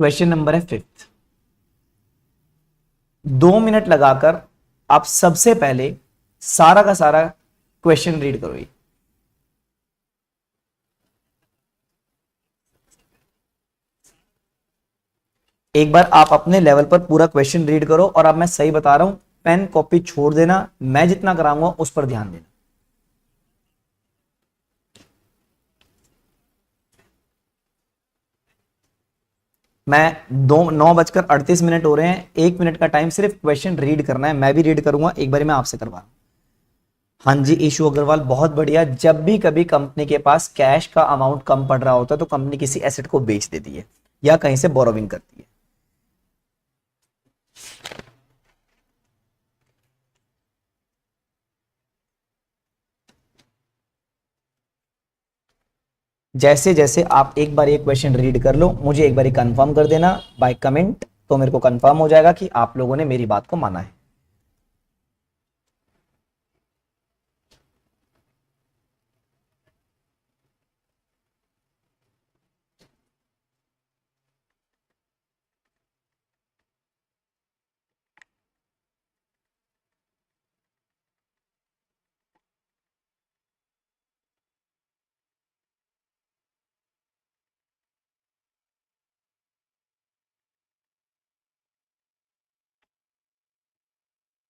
क्वेश्चन नंबर है 5th। 2 मिनट लगाकर आप सबसे पहले सारा का सारा क्वेश्चन रीड करो। एक बार आप अपने लेवल पर पूरा क्वेश्चन रीड करो, और अब मैं सही बता रहा हूं, पेन कॉपी छोड़ देना, मैं जितना कराऊंगा उस पर ध्यान देना। मैं 9:38 हो रहे हैं, 1 मिनट का टाइम सिर्फ क्वेश्चन रीड करना है, मैं भी रीड करूंगा, एक बार मैं आपसे करवा रहा हूं। हाँ जी ईशु अग्रवाल, बहुत बढ़िया। जब भी कभी कंपनी के पास कैश का अमाउंट कम पड़ रहा होता है तो कंपनी किसी एसेट को बेच देती है या कहीं से बोरोविंग करती है। जैसे जैसे आप एक बार ये क्वेश्चन रीड कर लो, मुझे एक बार कंफर्म कर देना बाय कमेंट, तो मेरे को कंफर्म हो जाएगा कि आप लोगों ने मेरी बात को माना है।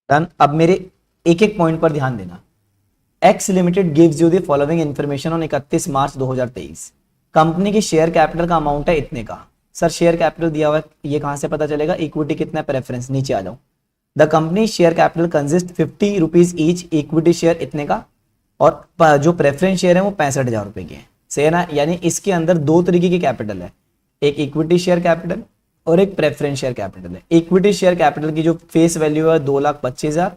डन। अब मेरे एक एक पॉइंट पर ध्यान देना। X limited gives you the following information on 31 March 2023। Company की शेयर कैपिटल का अमाउंट है इतने का। सर शेयर कैपिटल दिया हुआ है, ये कहां से पता चलेगा? इक्विटी कितना है, प्रेफरेंस, नीचे आ जाओ। The company share capital consist 50 rupees each, equity share इतने का, और जो प्रेफरेंस शेयर है वो 65,000 रुपए के हैं, सही है ना। यानी इसके अंदर दो तरीके की कैपिटल है, एक इक्विटी शेयर कैपिटल और एक प्रेफरेंस शेयर कैपिटल है। इक्विटी शेयर कैपिटल की जो फेस वैल्यू है 2,25,000,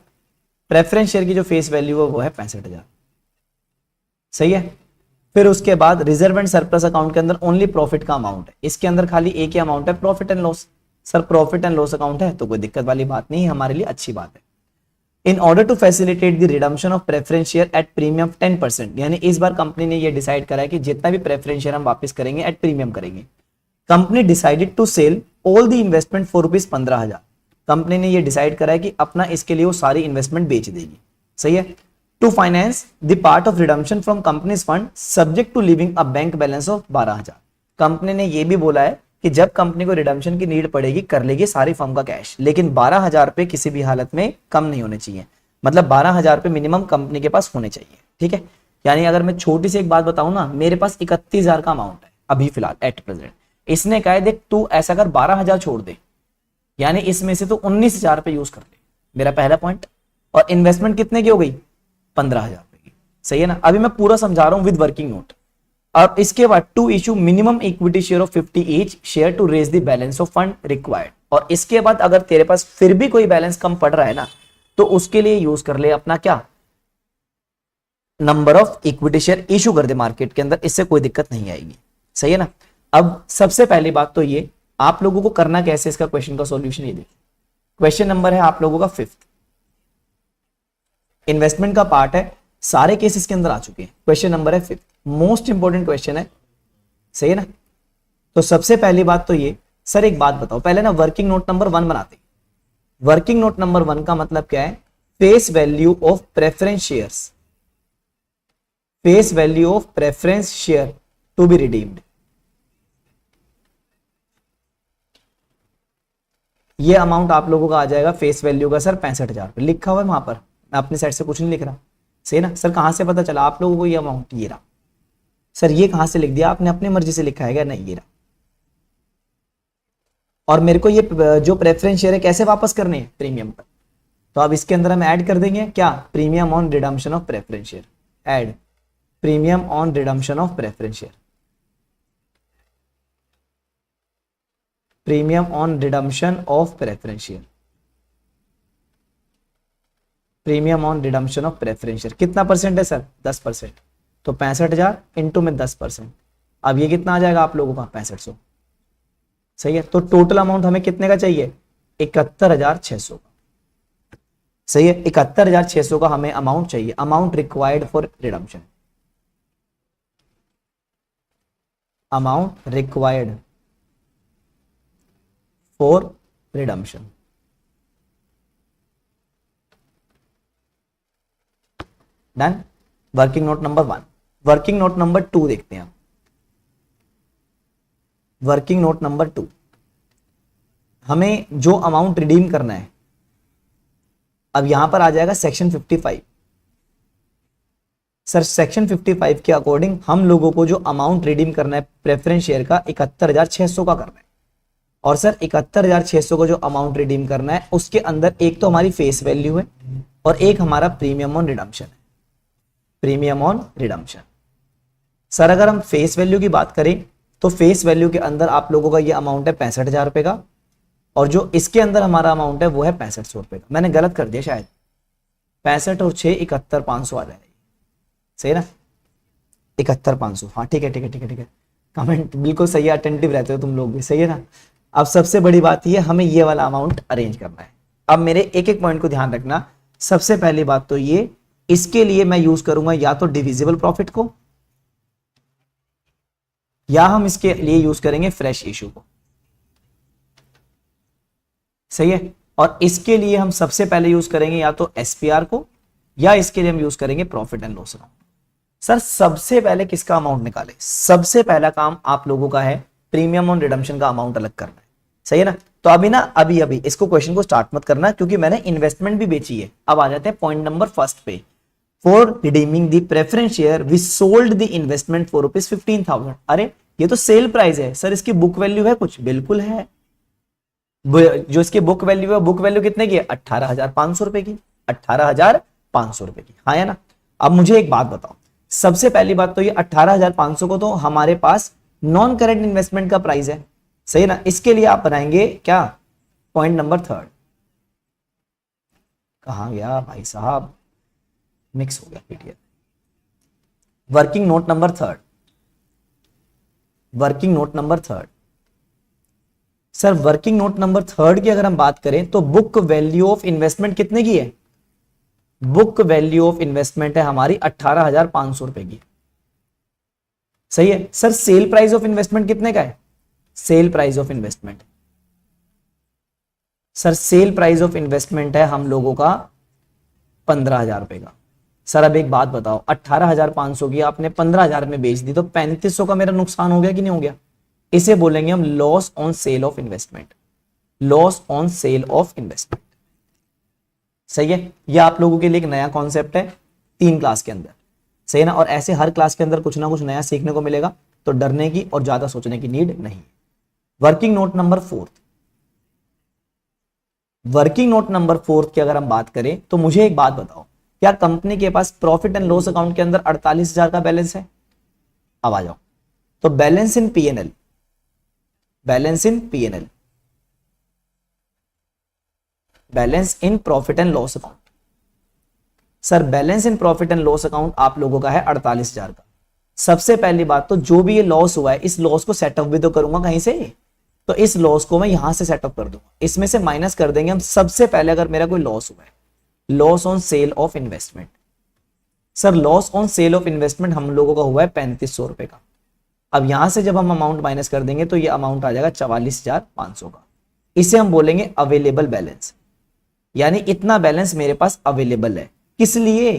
प्रेफरेंस शेयर की जो फेस वैल्यू है वो है 65,000, सही है। फिर उसके बाद रिजर्व एंड सरप्लस अकाउंट के अंदर ओनली प्रॉफिट का अमाउंट है, इसके अंदर खाली एक ही अमाउंट है, profit and loss. Sir profit and loss account है तो कोई दिक्कत वाली बात नहीं है, हमारे लिए अच्छी बात है। In order to facilitate the redemption of preference share at premium 10%, यानी इस बार कंपनी ने ये डिसाइड करा है कि जितना भी प्रेफरेंस शेयर हम वापस करेंगे एट प्रीमियम करेंगे। Company decided to sell all the investment for ₹15,000। Company ने ये डिसाइड करा है कि अपना इसके लिए वो सारी इन्वेस्टमेंट बेच देगी, सही है। To finance the part of redemption from companies fund subject to leaving a bank balance of 12,000। Company ने ये भी बोला है कि जब कंपनी को रिडम्पशन की नीड पड़ेगी कर लेगी सारी फर्म का कैश, लेकिन 12,000 रुपए किसी भी हालत में कम नहीं होने चाहिए, मतलब 12,000 रुपए मिनिमम कंपनी के पास होने चाहिए, ठीक है। यानी अगर मैं छोटी सी एक बात बताऊं ना, मेरे पास 31,000 का अमाउंट है अभी फिलहाल एट प्रेजेंट, इसने कहा देख तू ऐसा कर 12,000 छोड़ दे, यानी इसमें से तो 19,000 रुपए यूज कर ले, मेरा पहला पॉइंट। और इन्वेस्टमेंट कितने की हो गई? 15,000 रुपए की। सही है ना। अभी मैं पूरा समझा रहा हूं विद वर्किंग नोट। अब इसके बाद to issue minimum equity share of 50 each share to raise the balance of fund required. और इसके बाद अगर तेरे पास फिर भी कोई बैलेंस कम पड़ रहा है ना, तो उसके लिए यूज कर ले अपना क्या, number of equity share issue कर दे मार्केट के अंदर, इससे कोई दिक्कत नहीं आएगी। सही है ना। अब सबसे पहली बात तो ये, आप लोगों को करना कैसे, इसका क्वेश्चन का सॉल्यूशन ये देखिए। क्वेश्चन नंबर है आप लोगों का 5th, इन्वेस्टमेंट का पार्ट है, सारे केस इसके अंदर आ चुके हैं। क्वेश्चन नंबर है 5th, मोस्ट इंपॉर्टेंट क्वेश्चन है। सही है ना। तो सबसे पहली बात तो ये, सर एक बात बताओ, पहले ना वर्किंग नोट नंबर 1 बनाते। वर्किंग नोट नंबर 1 का मतलब क्या है, face value of preference shares, face value of preference share to be redeemed. ये अमाउंट आप लोगों का आ जाएगा फेस वैल्यू का सर 65,000 रुपए, लिखा हुआ है वहां पर, मैं अपने साइड से कुछ नहीं लिख रहा। सही ना। सर कहां से पता चला आप लोगों को ये अमाउंट, ये रहा। सर ये कहां से लिख दिया आपने, अपनी मर्जी से लिखा है क्या, नहीं ये रहा। और मेरे को ये जो प्रेफरेंस शेयर है कैसे वापस करने हैं, प्रीमियम पर। तो अब इसके अंदर हम ऐड कर देंगे क्या, premium on redemption of preference share, add premium on redemption of preference share, premium on redemption of preference share, premium on redemption of preference share. कितना परसेंट है सर, 10%। तो 65,000 इंटू में 10%, अब ये कितना आ जाएगा आप लोगों का, 6500। सही है। तो टोटल अमाउंट हमें कितने का चाहिए, 71,600 का। सही है, 71,600 का हमें अमाउंट चाहिए, amount required for redemption, amount required for redemption. Done. Working note number 1। Working note number 2 देखते हैं। वर्किंग नोट नंबर 2, हमें जो अमाउंट रिडीम करना है, अब यहां पर आ जाएगा सेक्शन 55। सर सेक्शन 55 के अकॉर्डिंग हम लोगों को जो अमाउंट रिडीम करना है प्रेफरेंस शेयर का, 71,600 का करना है। और सर 71,600 को जो अमाउंट रिडीम करना है, उसके अंदर एक तो हमारी फेस वैल्यू है और एक हमारा प्रीमियम ऑन रिडम्पशन है, प्रीमियम ऑन रिडम्पशन। सर अगर हम फेस वैल्यू की बात करें तो फेस वैल्यू के अंदर आप लोगों का ये अमाउंट है 65,000 रुपए का, और जो इसके अंदर हमारा अमाउंट है वो है 6500 रुपए का। मैंने गलत कर दिया शायद, 65 और 6 71,500 आ जाएगा। सही ना, 71,500। हाँ ठीक है ठीक है ठीक है ठीक है, कमेंट बिल्कुल सही है, अटेंटिव रहते हो तुम लोग भी। सही है ना। अब सबसे बड़ी बात ये, हमें ये वाला अमाउंट अरेंज करना है। अब मेरे एक एक पॉइंट को ध्यान रखना। सबसे पहली बात तो ये, इसके लिए मैं यूज करूंगा या तो डिविजिबल प्रॉफिट को, या हम इसके लिए यूज करेंगे फ्रेश इशू को। सही है। और इसके लिए हम सबसे पहले यूज करेंगे या तो एसपीआर को, या इसके लिए हम यूज करेंगे profit and loss account. Sir सबसे पहले किसका अमाउंट निकाले, सबसे पहला काम आप लोगों का है प्रीमियम ऑन रिडम्पशन का अमाउंट अलग करना है। सही है ना। तो अभी ना अभी इसको क्वेश्चन को स्टार्ट मत करना, क्योंकि मैंने इन्वेस्टमेंट भी बेची है। अब आ जाते हैं पॉइंट नंबर 1 पे। For redeeming the preference share we sold the investment for ₹15,000। अरे ये तो सेल प्राइस है सर, इसकी बुक वैल्यू है कुछ, बिल्कुल है। जो इसकी बुक वैल्यू है, बुक वैल्यू कितने की है, 18,500 रुपए की, 18,500 रुपए की। हाँ है ना। अब मुझे एक बात बताओ, सबसे पहली बात तो ये 18,500 को तो हमारे पास नॉन करेंट इन्वेस्टमेंट का प्राइस है। सही है ना। इसके लिए आप बनाएंगे क्या, पॉइंट नंबर 3। कहां गया भाई साहब, मिक्स हो गया PDF. Working note number 3, working note number 3। Sir working note number 3 की अगर हम बात करें तो बुक वैल्यू ऑफ इन्वेस्टमेंट कितने की है, बुक वैल्यू ऑफ इन्वेस्टमेंट है हमारी 18,500 रुपए की। सही है। Sir sale price of investment कितने का है, sale price of investment, sir sale price of investment है हम लोगों का 15,000 रुपए का। सर अब एक बात बताओ, 18,500 की आपने 15,000 में बेच दी, तो 3,500 का मेरा नुकसान हो गया कि नहीं हो गया। इसे बोलेंगे हम loss on sale of investment, loss on sale of investment. सही है। यह आप लोगों के लिए एक नया कॉन्सेप्ट है 3 क्लास के अंदर। सही है ना। और ऐसे हर क्लास के अंदर कुछ ना कुछ नया सीखने को मिलेगा, तो डरने की और ज्यादा सोचने की नीड नहीं। Working note number 4, working note number 4 की अगर हम बात करें तो मुझे एक बात बताओ, क्या कंपनी के पास प्रॉफिट एंड लॉस अकाउंट के अंदर 48,000 का बैलेंस है? अब आ जाओ, तो balance in PNL, balance in PNL, balance in profit and loss account. Sir balance in profit and loss account आप लोगों का है 48,000 का। सबसे पहली बात तो जो भी ये लॉस हुआ है, इस लॉस को सेटअप भी तो करूंगा कहीं से, तो इस लॉस को मैं यहां से सेटअप कर दूंगा, इसमें से माइनस कर देंगे हम। सबसे पहले अगर मेरा कोई लॉस हुआ है, loss on sale of investment, sir loss on sale of investment हम लोगों का हुआ है 3500 रुपए का। अब यहां से जब हम अमाउंट माइनस कर देंगे तो ये अमाउंट आ जाएगा 44,500 का। इसे हम बोलेंगे अवेलेबल बैलेंस, यानी इतना बैलेंस मेरे पास अवेलेबल है। किस लिए?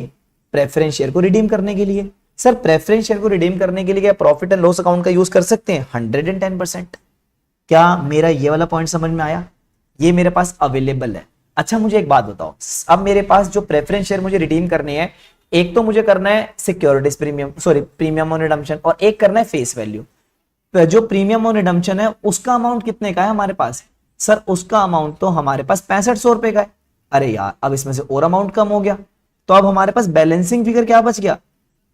प्रेफरेंस शेयर को रिडीम करने के लिए। सर प्रेफरेंस शेयर को रिडीम करने के लिए क्या प्रॉफिट एंड लॉस अकाउंट का यूज कर सकते हैं? 110%। क्या मेरा ये वाला पॉइंट समझ में आया? ये मेरे पास अवेलेबल है। अच्छा मुझे एक बात बताओ, अब मेरे पास जो प्रेफरेंस शेयर मुझे रिडीम करनी है, एक तो मुझे करना है securities premium, sorry premium on redemption, और एक करना है फेस वैल्यू। तो जो प्रीमियम ऑन रिडम्पशन है उसका अमाउंट कितने का है हमारे पास? सर उसका अमाउंट तो हमारे पास 6500 रुपए का है। अरे यार अब इसमें से और अमाउंट कम हो गया, तो अब हमारे पास बैलेंसिंग फिगर क्या बच गया?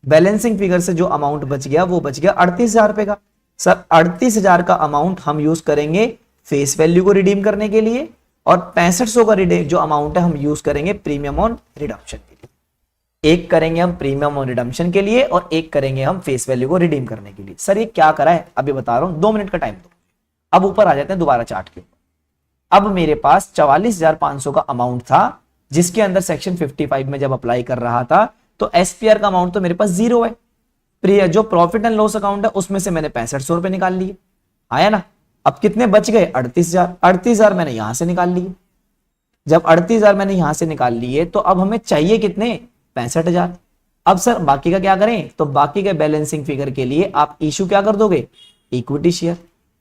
बैलेंसिंग फिगर से जो अमाउंट बच गया वो बच गया 38,000 रुपए का। सर 38,000 का अमाउंट हम यूज करेंगे फेस वैल्यू को रिडीम करने के लिए, और 6500 का जो अमाउंट है हम यूज करेंगे प्रीमियम ऑन रिडम्पशन के लिए। एक करेंगे हम प्रीमियम ऑन रिडम्पशन के लिए और एक करेंगे हम फेस वैल्यू को रिडीम करने के लिए। सर ये क्या करा है अभी बता रहा हूं, 2 मिनट का टाइम दो। अब ऊपर आ जाते हैं दोबारा चार्ट के ऊपर। अब मेरे पास 44,500 का अमाउंट था, जिसके अंदर सेक्शन 55 में जब अप्लाई कर रहा था तो एसपीआर का अमाउंट तो मेरे पास 0 है। जो प्रॉफिट एंड लॉस अकाउंट है उसमें से मैंने 6500 रुपए निकाल लिए, आया ना। अब कितने बच गए? 38,000। 38,000 मैंने यहां से निकाल लिए। जब 38,000 मैंने यहां से निकाल लिए तो अब हमें चाहिए कितने? 65,000। अब सर बाकी का क्या करें? तो बाकी के बैलेंसिंग फिगर के लिए आप इशू क्या कर दोगे? Equity share.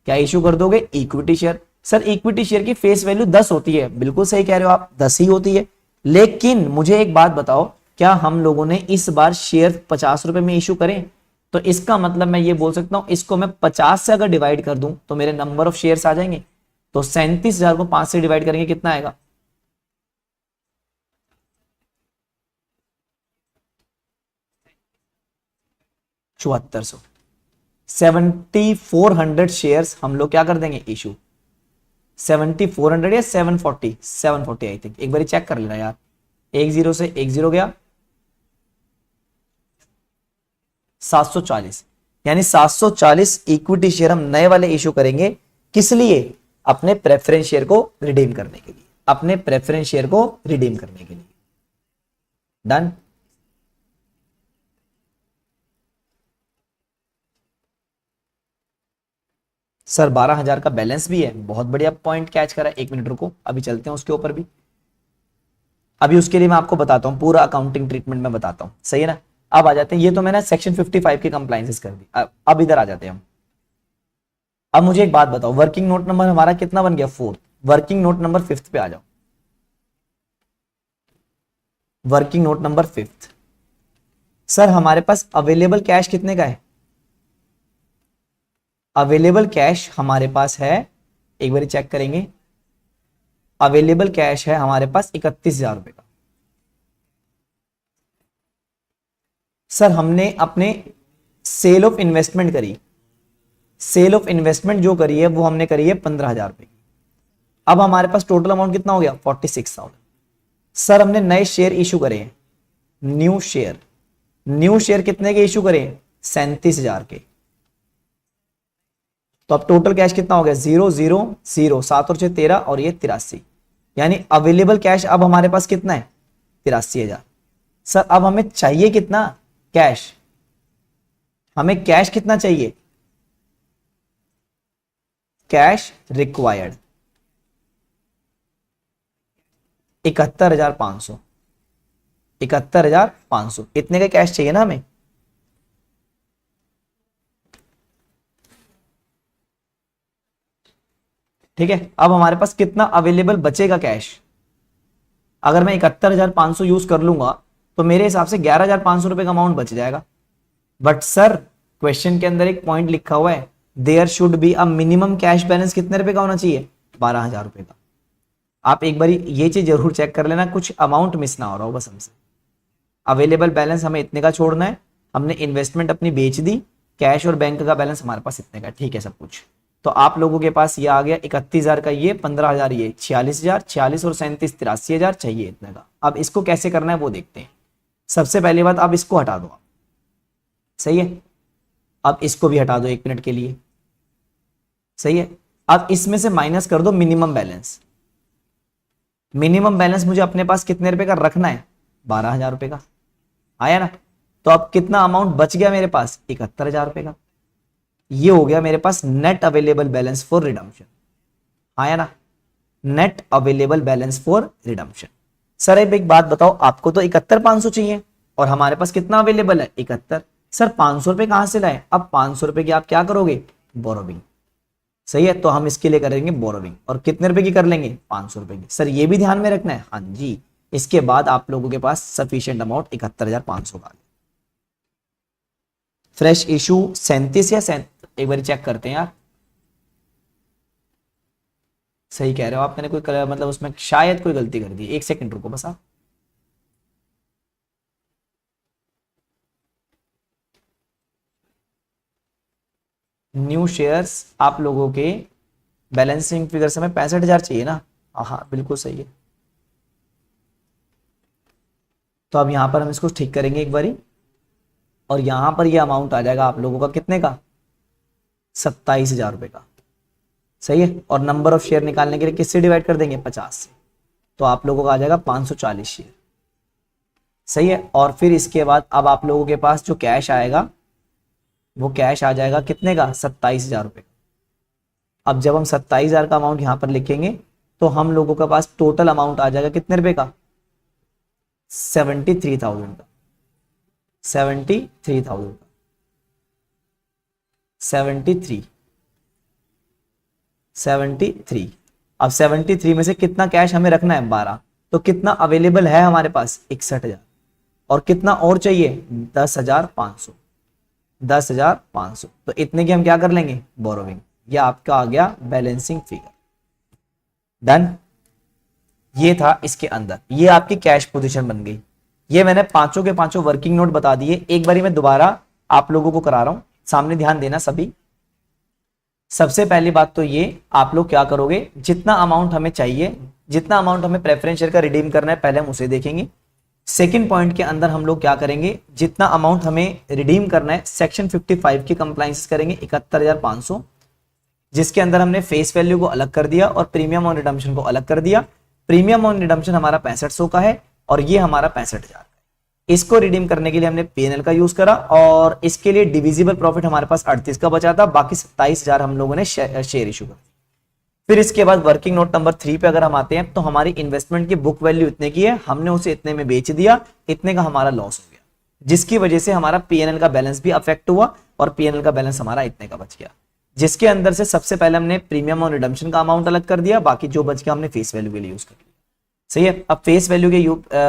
क्या इशू कर दोगे? Equity share. Sir equity share की फेस वैल्यू 10 होती है, बिल्कुल सही कह रहे हो आप, 10 ही होती है। लेकिन मुझे एक बात बताओ, क्या हम लोगों ने इस बार शेयर 50 रुपए में इशू करें? तो इसका मतलब मैं ये बोल सकता हूं, इसको मैं 50 से अगर डिवाइड कर दूं तो मेरे नंबर ऑफ शेयर्स आ जाएंगे। तो 37,000 को 5 से डिवाइड करेंगे कितना आएगा? 7400। 7400 शेयर्स हम लोग क्या कर देंगे? इशू। 7400 या 740? 740 आई थिंक, एक बार चेक कर लेना यार। एक जीरो से एक जीरो गया, 740, यानी 740 इक्विटी शेयर हम नए वाले इशू करेंगे। किस लिए? अपने प्रेफरेंस शेयर को रिडीम करने के लिए, अपने प्रेफरेंस शेयर को रिडीम करने के लिए। डन। सर 12,000 का बैलेंस भी है, बहुत बढ़िया पॉइंट कैच करा। 1 मिनट रुको, अभी चलते हैं उसके ऊपर भी। अभी उसके लिए मैं आपको बताता हूं, पूरा अकाउंटिंग ट्रीटमेंट में बताता हूं, सही है ना। अब आ जाते हैं, ये तो मैंने सेक्शन 55 की कंप्लाइंसेस कर दी। अब इधर आ जाते हैं हम। अब मुझे एक बात बताओ, वर्किंग नोट नंबर हमारा कितना बन गया? 4। वर्किंग नोट नंबर 5 पे आ जाओ। Working note number 5। सर हमारे पास अवेलेबल कैश कितने का है? अवेलेबल कैश हमारे पास है, एक बार चेक करेंगे, अवेलेबल कैश है हमारे पास 31,000 रुपए का। सर हमने अपने सेल ऑफ इन्वेस्टमेंट करी, सेल ऑफ इन्वेस्टमेंट जो करी है वो हमने करी है 15,000 रुपए की। अब हमारे पास टोटल अमाउंट कितना हो गया? 46,000। सर हमने नए शेयर इशू करे हैं, न्यू शेयर। न्यू शेयर कितने के इशू करे? 37,000 के। तो अब टोटल कैश कितना हो गया? 0 0 0, 7 और 6 13, और ये 83, यानी अवेलेबल कैश अब हमारे पास कितना है? 83,000। सर अब हमें चाहिए कितना कैश? हमें कैश कितना चाहिए? Cash required 71,500। 71,500 इतने का कैश चाहिए ना हमें। ठीक है, अब हमारे पास कितना अवेलेबल बचेगा कैश? अगर मैं 71,500 यूज कर लूंगा तो मेरे हिसाब से 11,500 रुपए का अमाउंट बच जाएगा। बट सर क्वेश्चन के अंदर एक पॉइंट लिखा हुआ है, there should be a minimum cash balance कितने रुपए का होना चाहिए? 12,000 रुपए का। आप एक बार ये चीज जरूर चेक कर लेना, कुछ अमाउंट मिस ना हो रहा हो बस हमसे। अवेलेबल बैलेंस हमें इतने का छोड़ना है, हमने इन्वेस्टमेंट अपनी बेच दी, कैश और बैंक का बैलेंस हमारे पास इतने का, ठीक है सब कुछ। तो आप लोगों के पास ये आ गया 31,000 का, ये 15,000, ये 46,000, 46 और 37 83,000 चाहिए इतने का। अब इसको कैसे करना है वो देखते हैं। सबसे पहली बात, अब इसको हटा दो आप, सही है। अब इसको भी हटा दो 1 मिनट के लिए, सही है। अब इसमें से माइनस कर दो मिनिमम बैलेंस। मिनिमम बैलेंस मुझे अपने पास कितने रुपए का रखना है, 12,000 रुपए का, आया ना। तो अब कितना अमाउंट बच गया मेरे पास, 71,000 रुपए का। ये हो गया मेरे पास net available balance for redemption, आया ना, net available balance for redemption. Sir एक बात बताओ, आपको तो 71,500 चाहिए और हमारे पास कितना अवेलेबल है, 71। सर 500 रुपए कहां से लाए, अब 500 रुपए की आप क्या करोगे, बोरोविंग, सही है। तो हम इसके लिए करेंगे बोरोविंग, और कितने रुपए की कर लेंगे, 500 रुपए की। सर ये भी ध्यान में रखना है, हाँ जी। इसके बाद आप लोगों के पास सफिशिएंट अमाउंट 71,500 का। फ्रेश इशू 37 या एक बार चेक करते हैं यार, सही कह रहे हो आप, मैंने कोई मतलब उसमें शायद कोई गलती कर दी, 1 सेकंड रुको बस आप। न्यू शेयर्स आप लोगों के बैलेंसिंग फिगर से हमें 65,000 चाहिए ना, हाँ बिल्कुल सही है। तो अब यहां पर हम इसको ठीक करेंगे एक बारी, और यहां पर ये अमाउंट आ जाएगा आप लोगों का कितने का, 27,000 रुपए का, सही है। और नंबर ऑफ शेयर निकालने के लिए किससे डिवाइड कर देंगे, 50 से। तो आप लोगों का आ जाएगा 540 शेयर, सही है। और फिर इसके बाद अब आप लोगों के पास जो कैश आएगा, वो कैश आ जाएगा कितने का, 27,000 रुपए। अब जब हम 27,000 का अमाउंट यहां पर लिखेंगे, तो हम लोगों के पास टोटल अमाउंट आ जाएगा कितने रुपए का, 73,000 का, 73,000 का, 73। अब 73 में से कितना कैश हमें रखना है, 12। तो कितना अवेलेबल है हमारे पास, 61,000। और कितना और चाहिए, 10,500, 10,500। तो इतने की हम क्या कर लेंगे, बोरोविंग। ये आपका आ गया बैलेंसिंग फिगर, डन। ये था इसके अंदर, ये आपकी कैश पोजीशन बन गई। ये मैंने पांचों के पांचों वर्किंग नोट बता दिए, एक बारी मैं दोबारा आप लोगों को करा रहा हूं, सामने ध्यान देना सभी। सबसे पहली बात तो ये, आप लोग क्या करोगे, जितना अमाउंट हमें चाहिए, जितना अमाउंट हमें प्रेफरेंस शेयर का रिडीम करना है, पहले हम उसे देखेंगे। सेकंड पॉइंट के अंदर हम लोग क्या करेंगे, जितना अमाउंट हमें रिडीम करना है, सेक्शन 55 की कंप्लायंस करेंगे, 71,500, जिसके अंदर हमने फेस वैल्यू को अलग कर दिया और प्रीमियम ऑन रिडम्पशन को अलग कर दिया। प्रीमियम ऑन रिडम्पशन हमारा 6500 का है और ये हमारा 65,000 का है। इसको रिडीम करने के लिए हमने पीएनएल का यूज करा, और इसके लिए डिविजिबल प्रॉफिट हमारे पास 38 का बचा था, बाकी 27,000 हम लोगों ने शेयर इशू कर दी। फिर इसके बाद वर्किंग नोट नंबर 3 पे अगर हम आते हैं, तो हमारी इन्वेस्टमेंट की बुक वैल्यू इतने की है, हमने उसे इतने में बेच दिया, इतने का हमारा लॉस हो गया, जिसकी वजह से हमारा पीएनएल का बैलेंस भी अफेक्ट हुआ, और पीएनएल का बैलेंस हमारा इतने का बच गया, जिसके अंदर से सबसे पहले हमने प्रीमियम और रिडम्पशन का अमाउंट अलग कर दिया, बाकी जो बच गया हमने फेस वैल्यू के लिए यूज कर लिया, सही है। अब फेस वैल्यू के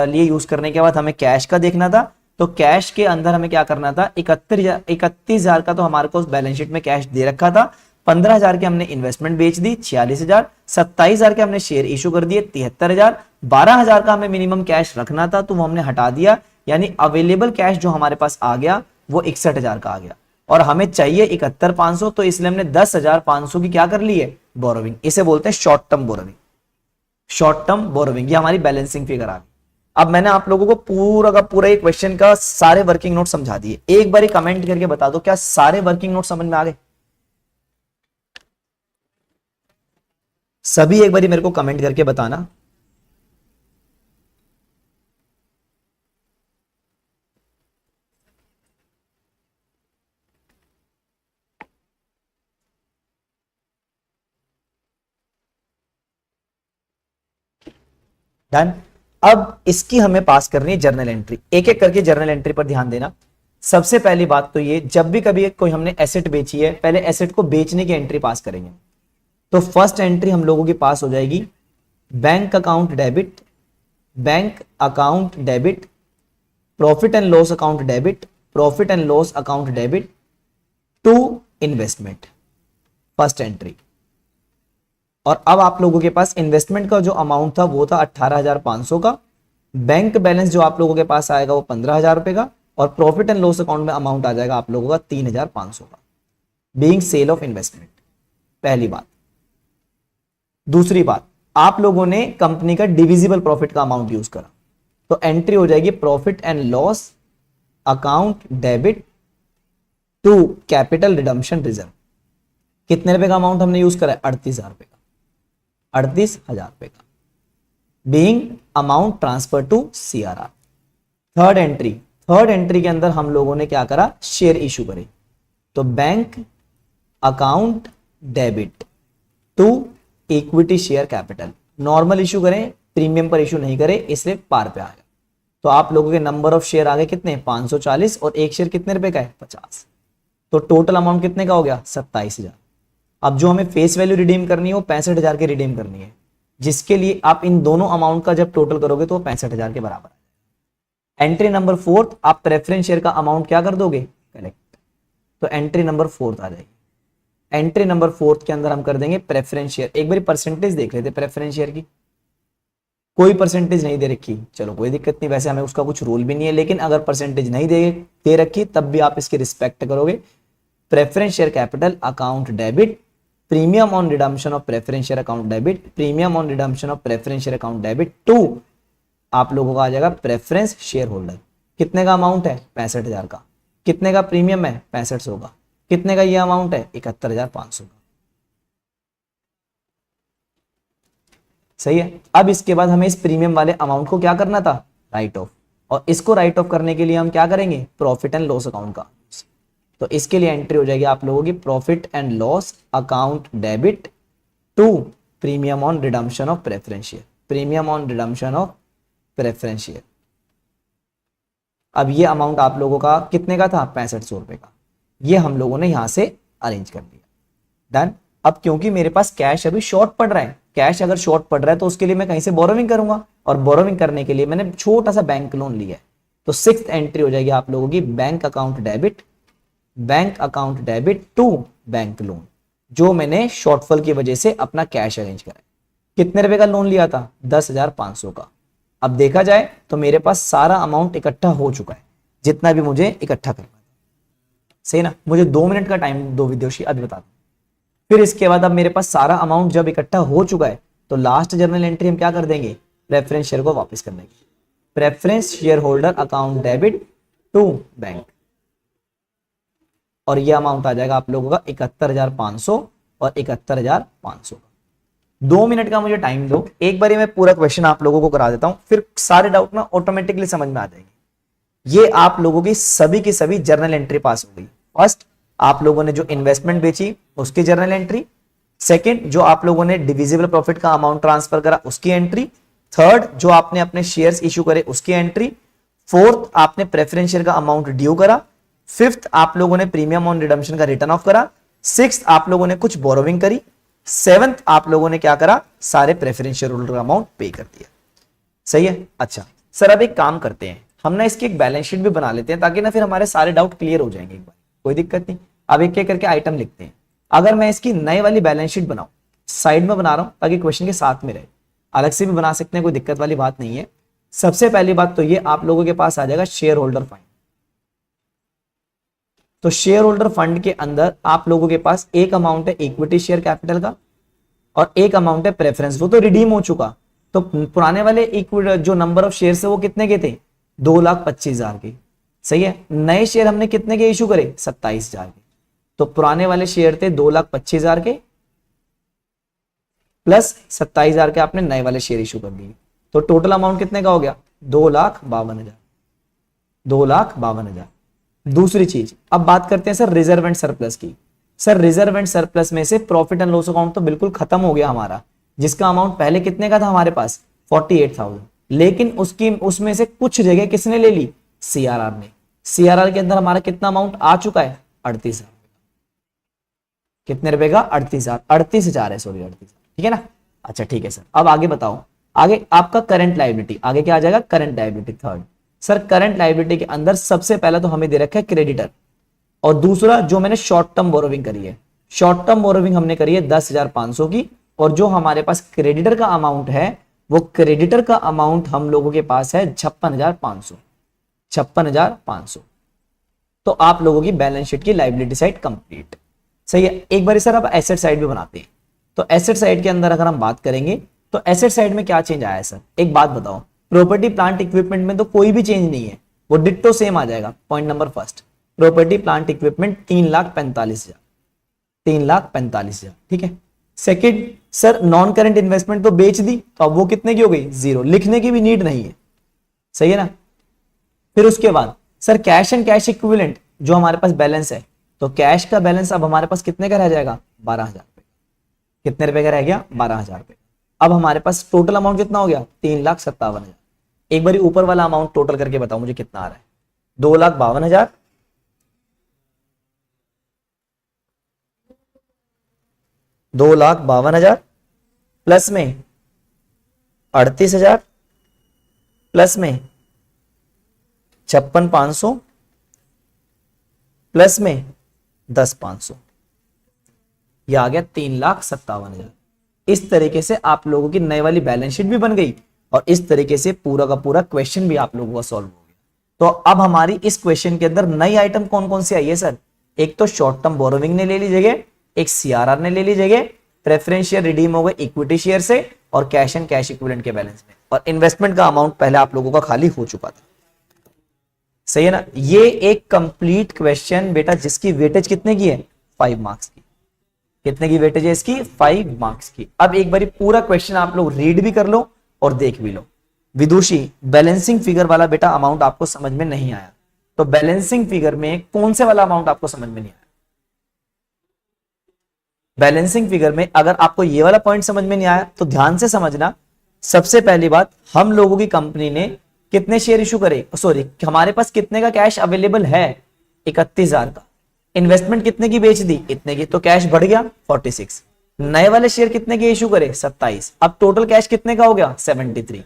लिए यूज करने के बाद हमें कैश का देखना था, तो कैश के अंदर हमें क्या करना था, 31,000 का तो हमारे को बैलेंस शीट में कैश दे रखा था, 15,000 के हमने इन्वेस्टमेंट बेच दी, 46,000, 27,000 के हमने शेयर इशू कर दिए, 73,000, 12,000 का हमें मिनिमम कैश रखना था, तो वो हमने हटा दिया, यानी अवेलेबल कैश जो हमारे पास आ गया वो 61,000 का आ गया, और हमें चाहिए 71,500, तो इसलिए हमने 10,500 की क्या कर ली है, बोरोविंग। इसे बोलते हैं short term borrowing, short term borrowing. ये हमारी बैलेंसिंग फिगर आ गई। अब मैंने आप लोगों को पूरा का पूरा एक क्वेश्चन का सारे वर्किंग नोट समझा दिए, एक बारी कमेंट करके बता दो क्या सारे वर्किंग नोट समझ में आ गए, सभी एक बारी मेरे को कमेंट करके बताना। डन। अब इसकी हमें पास करनी है जर्नल एंट्री, एक एक करके जर्नल एंट्री पर ध्यान देना। सबसे पहली बात तो ये, जब भी कभी कोई हमने एसेट बेची है, पहले एसेट को बेचने की एंट्री पास करेंगे। तो फर्स्ट एंट्री हम लोगों की पास हो जाएगी, bank account debit, bank account debit, profit and loss account debit, profit and loss account debit to investment, first entry. और अब आप लोगों के पास इन्वेस्टमेंट का जो अमाउंट था वो था 18,500 का, बैंक बैलेंस जो आप लोगों के पास आएगा वो 15,000 रुपए का, और प्रॉफिट एंड लॉस अकाउंट में अमाउंट आ जाएगा आप लोगों का 3,500 का, बीइंग सेल ऑफ इन्वेस्टमेंट। पहली बात। दूसरी बात, आप लोगों ने कंपनी का डिविजिबल प्रॉफिट का अमाउंट यूज करा, तो एंट्री हो जाएगी profit and loss account debit to capital redemption reserve. कितने रुपए का अमाउंट हमने यूज करा है? 38,000 रुपए का, 38,000 रुपए का, being amount transfer to CRR. Third entry के अंदर हम लोगों ने क्या करा? शेयर इशू करे, तो bank account debit to equity share capital. Normal issue करें, प्रीमियम पर इशू नहीं करें, इसलिए पार पे आ गया। तो आप लोगों के नंबर ऑफ शेयर आ गए कितने? 540, और एक शेयर कितने रुपए का है? 50। तो टोटल अमाउंट कितने का हो गया? 27,000। अब जो हमें फेस वैल्यू रिडीम करनी है वो 65,000 की रिडीम करनी है, जिसके लिए आप इन दोनों अमाउंट का जब टोटल करोगे तो 65,000 के बराबर है। एंट्री नंबर 4, आप प्रेफरेंस शेयर का अमाउंट क्या कर दोगे? कलेक्ट। तो एंट्री नंबर 4 आ जाएगी। एंट्री नंबर 4 के अंदर हम कर देंगे प्रेफरेंस शेयर। एक बार परसेंटेज देख लेते प्रेफरेंस शेयर की। कोई परसेंटेज नहीं दे रखी, चलो कोई दिक्कत नहीं, वैसे हमें उसका कुछ रूल भी नहीं है, लेकिन अगर परसेंटेज नहीं दे रखी तब भी आप इसकी रिस्पेक्ट करोगे। Preference share capital account debit, premium on redemption of preference share account debit, premium on redemption of preference share account debit to आप लोगों का आ जाएगा प्रेफरेंस शेयर होल्डर। कितने का अमाउंट है? 65,000 का। कितने का प्रीमियम है? 6500 का। कितने का ये अमाउंट है? 71,500 का। सही है। अब इसके बाद हमें इस प्रीमियम वाले अमाउंट को क्या करना था? Right of. और इसको राइट ऑफ करने के लिए हम क्या करेंगे? प्रॉफिट एंड लॉस अकाउंट का। तो इसके लिए एंट्री हो जाएगी आप लोगों की profit and loss account debit to premium on redemption of preference share, premium on redemption of preference share. अब ये अमाउंट आप लोगों का कितने का था? 6500 रुपए का। ये हम लोगों ने यहां से अरेंज कर दिया। डन। अब क्योंकि मेरे पास कैश अभी शॉर्ट पड़ रहा है, कैश अगर शॉर्ट पड़ रहा है तो उसके लिए मैं कहीं से बोरोविंग करूंगा, और बोरोविंग करने के लिए मैंने छोटा सा बैंक लोन लिया है। तो 6th एंट्री हो जाएगी आप लोगों की bank account debit to bank loan, जो मैंने शॉर्टफॉल की वजह से अपना कैश अरेंज करा है। कितने रुपए का लोन लिया था? 10,500 का। अब देखा जाए तो मेरे पास सारा अमाउंट इकट्ठा हो चुका है, जितना भी मुझे इकट्ठा करना है। सही ना? मुझे 2 मिनट का टाइम दो विद्योशी, अभी बता दो। फिर इसके बाद अब मेरे पास सारा अमाउंट जब इकट्ठा हो चुका है तो लास्ट जर्नल एंट्री हम क्या कर देंगे? प्रेफरेंस शेयर को वापस कर देंगे। Preference share holder account debit to bank, और ये अमाउंट आ जाएगा आप लोगों का 71,500 और 71,500। 2 मिनट का मुझे टाइम दो, एक बार मैं पूरा क्वेश्चन आप लोगों को करा देता हूं, फिर सारे डाउट ना ऑटोमेटिकली समझ में आ जाएंगे। ये आप लोगों की सभी जर्नल एंट्री पास हो गई। फर्स्ट, आप लोगों ने जो इन्वेस्टमेंट बेची उसकी जर्नल एंट्री। सेकंड, जो आप लोगों ने डिविजिबल प्रॉफिट का अमाउंट ट्रांसफर करा उसकी एंट्री। थर्ड, जो आपने अपने शेयर्स इशू करे उसकी एंट्री। फोर्थ, आपने प्रेफरेंस शेयर का अमाउंट ड्यू करा। फिफ्थ, आप लोगों ने प्रीमियम ऑन रिडम्पशन का रिटर्न ऑफ करा। सिक्स्थ, आप लोगों ने कुछ बोरोविंग करी। सेवंथ, आप लोगों ने क्या करा? सारे प्रेफरेंस शेयर होल्डर का अमाउंट पे कर दिया। सही है। अच्छा सर, अब एक काम करते हैं, हम ना इसकी एक बैलेंस शीट भी बना लेते हैं, ताकि ना फिर हमारे सारे डाउट क्लियर हो जाएंगे एक बार। कोई दिक्कत नहीं। अब एक एक करके आइटम लिखते हैं। अगर मैं इसकी नई वाली बैलेंस शीट बनाऊं, साइड में बना रहा हूं ताकि क्वेश्चन के साथ में रहे, अलग से भी बना सकते हैं, कोई दिक्कत वाली बात नहीं है। सबसे पहली बात तो ये आप लोगों के पास आ जाएगा शेयर होल्डर फंड। तो शेयर होल्डर फंड के अंदर आप लोगों के पास एक अमाउंट है इक्विटी शेयर कैपिटल का, और एक अमाउंट है प्रेफरेंस, वो तो रिडीम हो चुका। तो पुराने वाले इक्विटी जो नंबर ऑफ शेयर है वो कितने के थे? 2,25,000 के। सही है। नए शेयर हमने कितने के इशू करे? 27,000 के। तो पुराने वाले शेयर थे 2,25,000 के, प्लस 27,000 के आपने नए वाले शेयर इशू कर दिए। तो टोटल अमाउंट कितने का हो गया? 2,52,000। 2,52,000। दूसरी चीज, अब बात करते हैं सर रिजर्व एंड सरप्लस की। सर रिजर्व एंड सरप्लस में से प्रॉफिट एंड लॉस अकाउंट तो बिल्कुल खत्म हो गया हमारा, जिसका अमाउंट पहले कितने का था हमारे पास? 48,000। लेकिन उसमें से कुछ जगह किसने ले ली? सीआरआर ने। सीआरआर के अंदर हमारा कितना अमाउंट आ चुका है? 38,000। कितने रुपए का? 38,000। 38,000 है, सॉरी 38,000। ठीक है ना? अच्छा ठीक है सर, अब आगे बताओ। आगे आपका करंट लायबिलिटी, आगे क्या आ जाएगा? Current liability third. Sir current liability के अंदर सबसे पहला तो हमें दे रखा है क्रेडिटर, और दूसरा जो मैंने शॉर्ट टर्म बोरोविंग करी है, शॉर्ट टर्म बोरोविंग हमने करी है 10,500 की, और जो हमारे पास क्रेडिटर का अमाउंट है वो क्रेडिटर का अमाउंट हम लोगों के पास है 56,500, 56,500। तो आप लोगों की बैलेंस शीट की लायबिलिटी साइड कंप्लीट। सही है। एक बार सर अब एसेट साइड भी बनाते हैं। तो एसेट साइड के अंदर अगर हम बात करेंगे तो एसेट साइड में क्या चेंज आया है सर, एक बात बताओ। प्रॉपर्टी प्लांट इक्विपमेंट में तो कोई भी चेंज नहीं है, वो डिट्टो सेम आ जाएगा। Point number first, property plant equipment 3,45,000, 3,45,000, ठीक है। Second sir, non current investment तो बेच दी, तो अब वो कितने की हो गई, जीरो, लिखने की भी नीड नहीं है। सही है ना। फिर उसके बाद sir cash and cash equivalent जो हमारे पास बैलेंस है, तो कैश का बैलेंस अब हमारे पास कितने का रह जाएगा, 12,000 रुपए। कितने रुपए का रह गया, 12,000 रुपए। अब हमारे पास टोटल अमाउंट कितना हो गया, 3,57,000। एक बार ऊपर वाला अमाउंट टोटल करके बताओ मुझे कितना आ रहा है, 2,52,000, 2,52,000 प्लस में 38,000 प्लस में 56,500 प्लस में 10,500, यह आ गया 3,57,000। इस तरीके से आप लोगों की नई वाली बैलेंस शीट भी बन गई और इस तरीके से पूरा का पूरा क्वेश्चन भी आप लोगों का सॉल्व हो गया। तो अब हमारी इस क्वेश्चन के अंदर नई आइटम कौन कौन सी आई है सर, एक तो शॉर्ट टर्म बोरोविंग ने ले ली जगह, एक सीआरआर ने ले ली जगह, प्रेफरेंस शेयर रिडीम हो गए इक्विटी शेयर से, और कैश एंड कैश इक्विवेलेंट के बैलेंस में, और इन्वेस्टमेंट का अमाउंट पहले आप लोगों का खाली हो चुका था। सही है ना। ये एक कंप्लीट क्वेश्चन बेटा जिसकी वेटेज कितने की है, 5 मार्क्स की। कितने की वेटेज है इसकी, 5 मार्क्स की। अब एक बार पूरा क्वेश्चन आप लोग रीड भी कर लो और देख भी लो। विदुषी, बैलेंसिंग फिगर वाला बेटा अमाउंट आपको समझ में नहीं आया, तो बैलेंसिंग फिगर में कौन से वाला अमाउंट आपको समझ में नहीं आया, बैलेंसिंग फिगर में अगर आपको ये वाला पॉइंट समझ में नहीं आया तो ध्यान से समझना। सबसे पहली बात, हम लोगों की कंपनी ने कितने शेयर इशू करे, सॉरी हमारे पास कितने का कैश अवेलेबल है, 31,000 का। इन्वेस्टमेंट कितने की बेच दी, इतने की, तो कैश बढ़ गया 46। नए वाले शेयर कितने के इशू करे, 27। अब टोटल कैश कितने का हो गया, 73।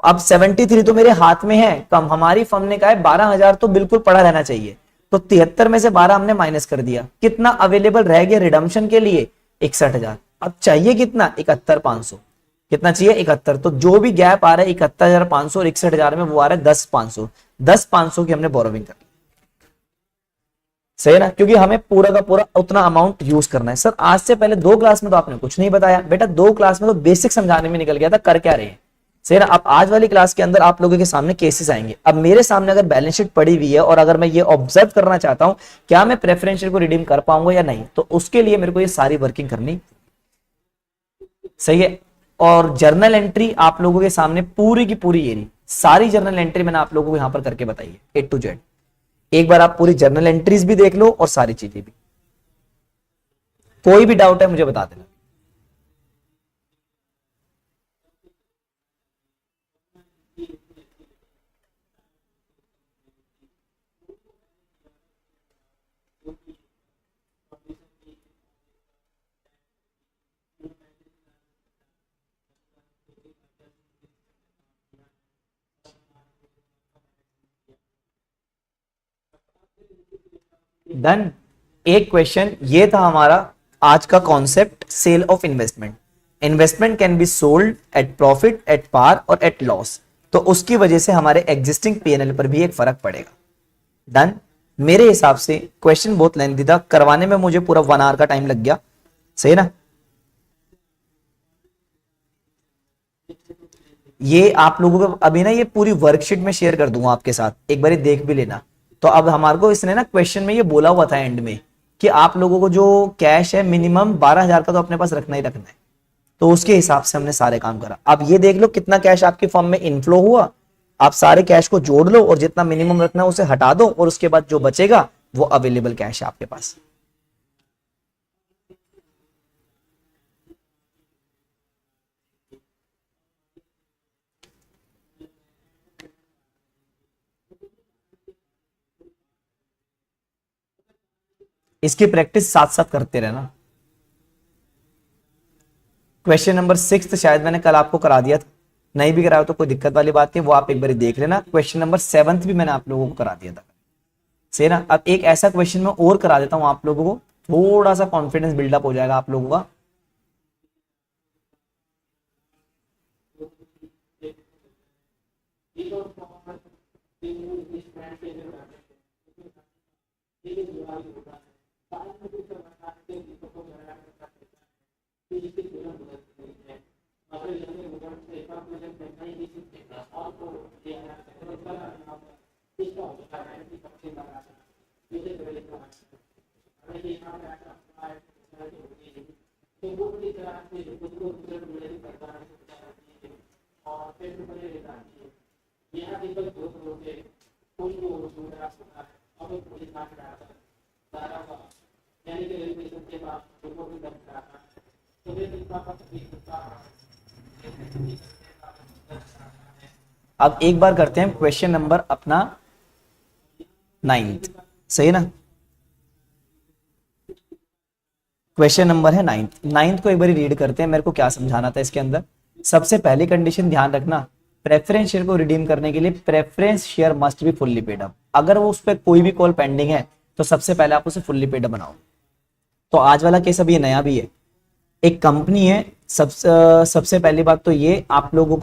अब 73 तो मेरे हाथ में है कम, हमारी फर्म ने कहा है 12,000 तो बिल्कुल पड़ा रहना चाहिए, तो 73 में से 12 हमने माइनस कर दिया। कितना अवेलेबल रह गया रिडम्पशन के लिए, 61,000। अब चाहिए कितना, 71,500। कितना चाहिए, 71। तो जो भी गैप आ रहा है 71,500 और 61,000 में, वो आ रहा है 10,500। 10,500 की हमने बोरोविंग कर ली। सही है ना, क्योंकि हमें पूरा का पूरा उतना अमाउंट यूज करना है। सर आज से पहले 2 क्लास में तो आपने कुछ नहीं बताया बेटा, 2 क्लास में तो बेसिक समझाने में निकल गया था कर क्या रहे हैं। सही ना। अब आज वाली क्लास के अंदर आप लोगों के सामने केसेस आएंगे। अब मेरे सामने अगर बैलेंस शीट पड़ी हुई है और अगर मैं ये ऑब्जर्व करना चाहता हूं क्या मैं प्रेफरेंशियल को रिडीम कर पाऊंगा या नहीं, तो उसके लिए मेरे को ये सारी वर्किंग करनी। सही है। और जर्नल एंट्री आप लोगों के सामने पूरी की पूरी ये रही, सारी जर्नल एंट्री मैंने आप लोगों को यहां पर करके बताई है A to Z। एक बार आप पूरी जर्नल एंट्रीज भी देख लो और सारी चीजें भी। कोई भी डाउट है मुझे बता देना। डन। एक क्वेश्चन ये था हमारा आज का concept, sale of investment. Investment can be sold at profit, at par और एट लॉस, तो उसकी वजह से हमारे एग्जिस्टिंग पीएनएल पर भी एक फर्क पड़ेगा। डन। मेरे हिसाब से क्वेश्चन बहुत लेंथी था, करवाने में मुझे पूरा 1 आवर का टाइम लग गया। सही ना। ये आप लोगों को अभी ना ये पूरी वर्कशीट में शेयर कर दूंगा आपके साथ, एक बार देख भी लेना। तो अब हमारे को इसने ना क्वेश्चन में ये बोला हुआ था एंड में कि आप लोगों को जो कैश है मिनिमम 12,000 का तो अपने पास रखना ही रखना है, तो उसके हिसाब से हमने सारे काम करा। अब ये देख लो कितना कैश आपकी फर्म में इनफ्लो हुआ, आप सारे कैश को जोड़ लो और जितना मिनिमम रखना है उसे हटा दो, और उसके बाद जो बचेगा वो अवेलेबल कैश है आपके पास। इसकी प्रैक्टिस साथ साथ करते रहना। क्वेश्चन नंबर 6 शायद मैंने कल आपको करा दिया था, नहीं भी कराया तो कोई दिक्कत वाली बात नहीं, वो आप एक बार देख लेना। क्वेश्चन नंबर 7 भी मैंने आप लोगों को करा दिया था। सही ना। अब एक ऐसा क्वेश्चन मैं और करा देता हूं आप लोगों को, थोड़ा सा कॉन्फिडेंस बिल्डअप हो जाएगा आप लोगों का। अब एक बार करते हैं क्वेश्चन नंबर अपना 9th, सही ना। क्वेश्चन नंबर है 9th को एक बार रीड करते हैं। मेरे को क्या समझाना था इसके अंदर। सबसे पहली कंडीशन ध्यान रखना, प्रेफरेंस शेयर को रिडीम करने के लिए preference share must be fully paid up. अगर वो उस पर कोई भी कॉल पेंडिंग है तो सबसे पहले आप उसे फुल्ली पेड अप बनाओ। तो आज वाला केस अब ये नया भी है, एक कंपनी है। सबसे पहली बात तो ये आप लोगों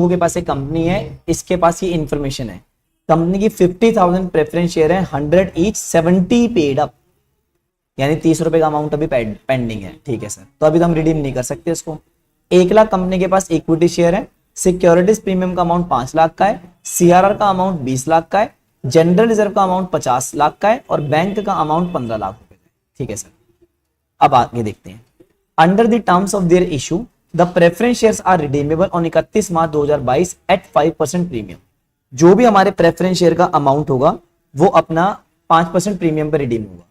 के पास एक कंपनी है, इसके पास ये इंफॉर्मेशन है। कंपनी की 50,000 प्रेफरेंस शेयर है, 100 ईच, 70 पेड अप, यानी 30 रुपए का अमाउंट अभी पेंडिंग है। ठीक है सर, तो अभी तो हम रिडीम नहीं कर सकते इसको। 1 लाख कंपनी के पास इक्विटी शेयर है, सिक्योरिटीज प्रीमियम का अमाउंट 5 लाख का है, सीआरआर का अमाउंट 20 लाख का है, जनरल रिजर्व का अमाउंट 50 लाख का है और बैंक का अमाउंट 15 लाख रुपए का है। ठीक है सर, अब आगे देखते हैं। Under the terms of their issue the preference shares are redeemable on 31 March 2022 at 5% premium. जो भी हमारे प्रेफरेंस शेयर का अमाउंट होगा वो अपना 5% प्रीमियम पर रिडीम होगा।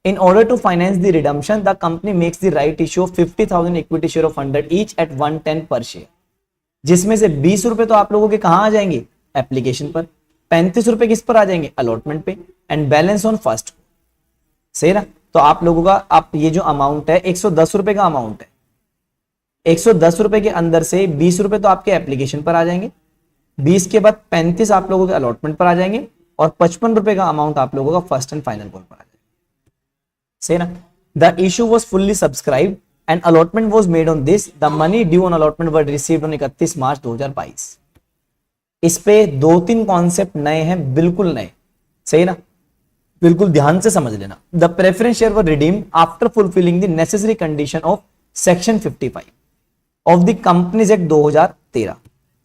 In order to finance the redemption, the company makes the right issue of 50,000 equity share of 100 each at 110 per share, जिसमें से 20 रुपए तो आप लोगों के कहां आ जाएंगे, एप्लीकेशन पर, 35 रुपए किस पर आ जाएंगे, अलॉटमेंट पे, एंड बैलेंस ऑन फर्स्ट। सही ना। तो आप लोगों का आप ये जो अमाउंट है 110 रुपए का अमाउंट है, 110 रुपए के अंदर से 20 रुपए तो आपके एप्लीकेशन पर आ जाएंगे, 20 के बाद 35 आप लोगों के अलॉटमेंट पर आ जाएंगे और 55 रुपए का अमाउंट आप लोगों का फर्स्ट एंड फाइनल कॉल पर आ जाएगा। सही ना। The issue was fully subscribe and allotment was made on this. The money due on allotment were received on 31 March 2022। इस पे 2-3 कॉन्सेप्ट नए हैं, बिल्कुल नए। सही ना, बिल्कुल ध्यान से समझ लेना। The preference share were redeemed after fulfilling the necessary condition of section 55 of the companies act 2013।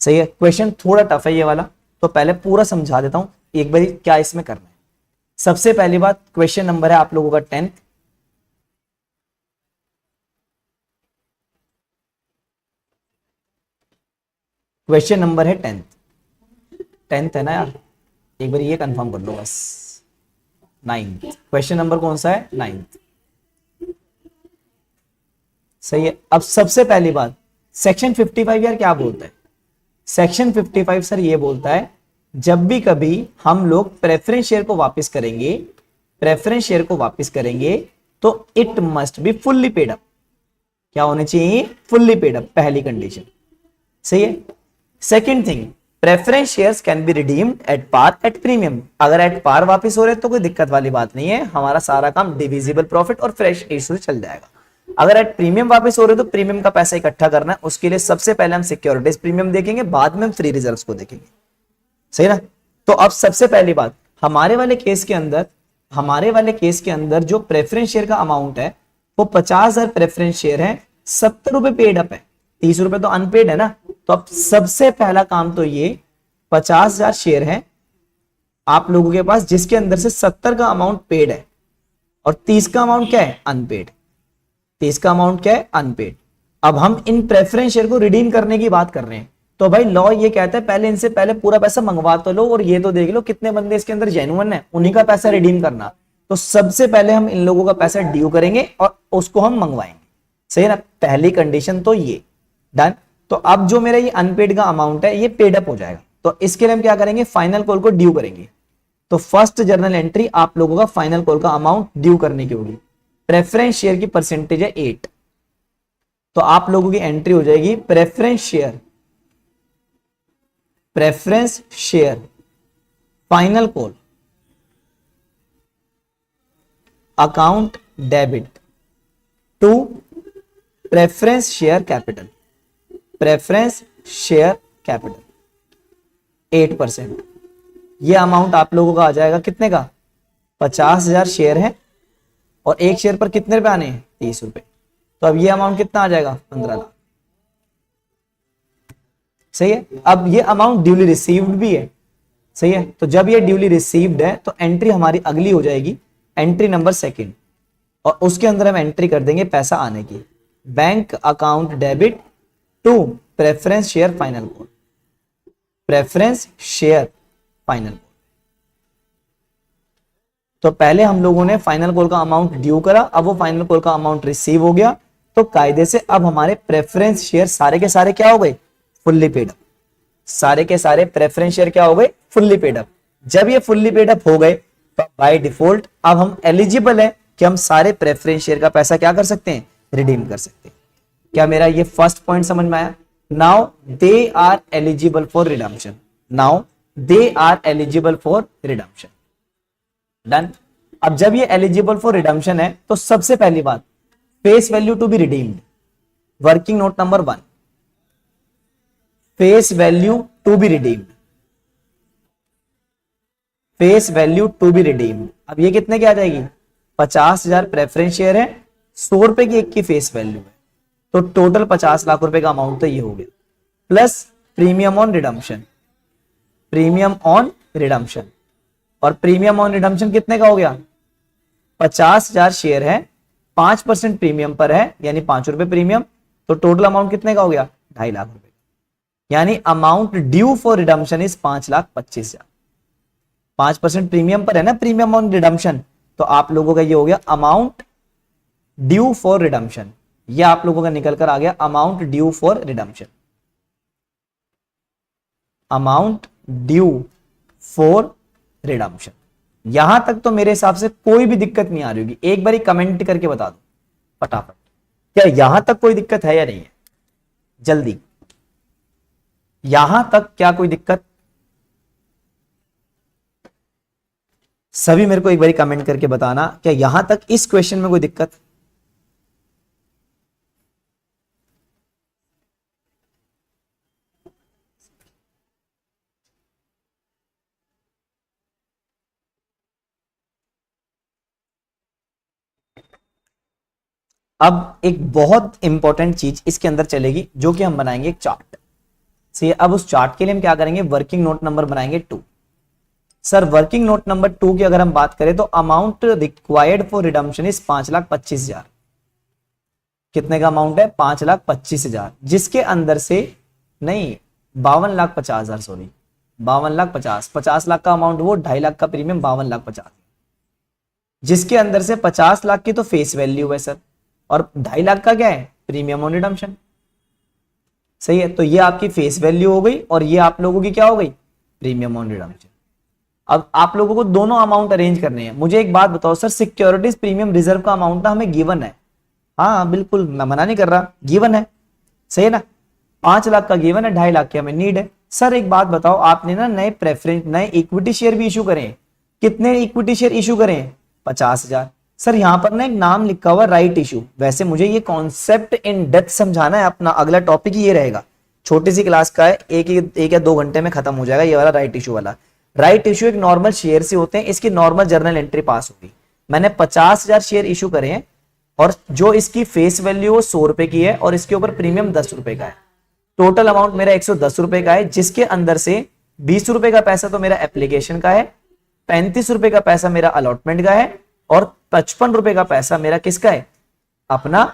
सही है। क्वेश्चन थोड़ा टफ है ये वाला, तो पहले पूरा समझा देता हूं एक बार क्या इसमें करना है। सबसे पहली बात, क्वेश्चन नंबर है आप लोगों का 10th। क्वेश्चन नंबर है 10th है ना यार, एक बार ये कंफर्म कर लो बस। 9th क्वेश्चन नंबर कौन सा है, 9th। सही है। अब सबसे पहली बात, सेक्शन 55 यार क्या बोलता है। सेक्शन 55 सर ये बोलता है जब भी कभी हम लोग प्रेफरेंस शेयर को वापस करेंगे तो it must be fully paid up. क्या होने चाहिए, फुल्ली पेड अप, पहली कंडीशन। सही है। Second thing, preference shares can be redeemed at par at premium. अगर एट पार वापस हो रहे तो कोई दिक्कत वाली बात नहीं है, हमारा सारा काम डिविजिबल प्रॉफिट और फ्रेश इशू चल जाएगा। अगर एट प्रीमियम वापस हो रहे तो प्रीमियम का पैसा इकट्ठा करना है, उसके लिए सबसे पहले हम सिक्योरिटीज प्रीमियम देखेंगे, बाद में हम फ्री रिजर्व्स को देखेंगे। सही ना। तो अब सबसे पहली बात, हमारे वाले केस के अंदर जो प्रेफरेंस शेयर का अमाउंट है वो 50,000 प्रेफरेंस शेयर है, 70 रुपए पेड अप है, 30 रुपए तो अनपेड है ना। तो अब सबसे पहला काम तो ये 50,000 शेयर है आप लोगों के पास, जिसके अंदर से 70 का अमाउंट पेड है और 30 का अमाउंट क्या है, अनपेड। 30 का अमाउंट क्या है, अनपेड। अब हम इन प्रेफरेंस शेयर को रिडीम करने की बात कर रहे हैं, तो भाई लॉ ये कहता है पहले इनसे पहले पूरा पैसा मंगवा तो लो और ये तो देख लो कितने बंदे इसके अंदर जेन्युइन है, उन्हीं का पैसा रिडीम करना। तो सबसे पहले हम इन लोगों का पैसा ड्यू करेंगे और उसको हम मंगवाएंगे। सही है ना, पहली कंडीशन तो ये डन। तो अब जो मेरा ये अनपेड का अमाउंट है ये पेड अप हो जाएगा, तो इसके लिए हम क्या करेंगे, फाइनल कॉल को ड्यू करेंगे। तो फर्स्ट जर्नल एंट्री आप लोगों का फाइनल कॉल का अमाउंट ड्यू करने की होगी। प्रेफरेंस शेयर की परसेंटेज है 8, तो आप लोगों की एंट्री हो जाएगी preference share final call account debit to preference share capital 8%। ये अमाउंट आप लोगों का आ जाएगा कितने का, 50,000 शेयर है और एक शेयर पर कितने रुपए आने हैं, 30 रुपए। तो अब ये अमाउंट कितना आ जाएगा, 15 लाख। सही है। अब ये अमाउंट ड्यूली रिसीव्ड भी है, सही है। तो जब ये ड्यूली रिसीव्ड है तो एंट्री हमारी अगली हो जाएगी, एंट्री नंबर 2, और उसके अंदर हम एंट्री कर देंगे पैसा आने की, bank account debit to preference share final call, preference share final call. तो पहले हम लोगों ने फाइनल कॉल का अमाउंट ड्यू करा, अब वो फाइनल कॉल का अमाउंट रिसीव हो गया, तो कायदे से अब हमारे प्रेफरेंस शेयर सारे के सारे क्या हो गए, फुल्ली पेड अप। सारे के सारे प्रेफरेंस शेयर क्या हो गए, फुल्ली पेड अप। जब ये फुल्ली पेड अप हो गए तो बाय डिफॉल्ट अब हम एलिजिबल है कि हम सारे प्रेफरेंस शेयर का पैसा क्या कर सकते हैं, रिडीम कर सकते हैं। क्या मेरा ये फर्स्ट पॉइंट समझ में आया? Now they are eligible for redemption, now they are eligible for redemption. Done. अब जब ये एलिजिबल फॉर रिडम्पशन है तो सबसे पहली बात, face value to be redeemed, working note number 1, face value to be redeemed, face value to be redeemed. अब ये कितने की आ जाएगी, 50,000 प्रेफरेंस शेयर है, 100 रुपए की एक की फेस वैल्यू है, तो टोटल 50 लाख रुपए का अमाउंट तो ये हो गया, plus premium on redemption, premium on redemption. और प्रीमियम ऑन रिडम्पशन कितने का हो गया, 50,000 शेयर है, 5% प्रीमियम पर है, यानी 5 रुपए प्रीमियम, तो टोटल अमाउंट कितने का हो गया, 2.5 लाख रुपए। यानी amount due for redemption is 5,25,000। 5% premium पर है ना, प्रीमियम ऑन रिडम्पशन, तो आप लोगों का ये हो गया अमाउंट ड्यू फॉर रिडम्पशन। ये आप लोगों का निकल कर आ गया amount due for redemption, amount due for redemption. यहां तक तो मेरे हिसाब से कोई भी दिक्कत नहीं आ रही होगी। एक बार कमेंट करके बता दो फटाफट, क्या यहां तक कोई दिक्कत है या नहीं है, जल्दी, यहां तक क्या कोई दिक्कत? सभी मेरे को एक बार कमेंट करके बताना, क्या यहां तक इस क्वेश्चन में कोई दिक्कत? अब एक बहुत इंपॉर्टेंट चीज इसके अंदर चलेगी, जो कि हम बनाएंगे एक चार्ट से। अब उस चार्ट के लिए हम क्या करेंगे, वर्किंग नोट नंबर बनाएंगे 2। सर वर्किंग नोट नंबर 2 की अगर हम बात करें तो amount required for redemption is 5,25,000। कितने का अमाउंट है, 5,25,000, जिसके अंदर से नहीं 52,50,000, सॉरी 52,50,000, 50 लाख का अमाउंट वो, 2.5 लाख का प्रीमियम, 52,50,000, जिसके अंदर से 50 लाख की तो फेस वैल्यू है सर, और 2.5 लाख का क्या है, प्रीमियम ऑन रिडम्पशन। सही है। तो ये आपकी फेस वैल्यू हो गई और ये आप लोगों की क्या हो गई, प्रीमियम ऑन रिडम्पशन। अब आप लोगों को दोनों अमाउंट अरेंज करने हैं। मुझे एक बात बताओ सर, सिक्योरिटीज प्रीमियम रिजर्व का अमाउंट ना हमें गिवन है, हाँ बिल्कुल, मैं मना नहीं कर रहा, गिवन है, सही है ना, 5 लाख का गिवन है, 2.5 लाख की हमें नीड है। सर एक बात बताओ, आपने ना नए प्रेफरेंस, नए इक्विटी शेयर भी इशू करें, कितने इक्विटी शेयर इशू करें, 50,000। सर यहाँ पर ना एक नाम लिखा हुआ राइट इशू। वैसे मुझे ये कॉन्सेप्ट इन डेप्थ समझाना है, अपना अगला टॉपिक ये रहेगा, छोटी सी क्लास का है, एक या 2 घंटे में खत्म हो जाएगा ये वाला राइट इशू वाला। राइट इशू एक नॉर्मल शेयर से होते हैं, इसकी नॉर्मल जर्नल एंट्री पास होगी। मैंने 50,000 शेयर इशू करे हैं और जो इसकी फेस वैल्यू 100 रुपए की है और इसके ऊपर प्रीमियम 10 रुपए का है। टोटल अमाउंट मेरा 110 रुपए का है, जिसके अंदर से 20 रुपए का पैसा तो मेरा एप्लीकेशन का है, 35 रुपए का पैसा मेरा अलॉटमेंट का है और 55 रुपए का पैसा मेरा किसका है, अपना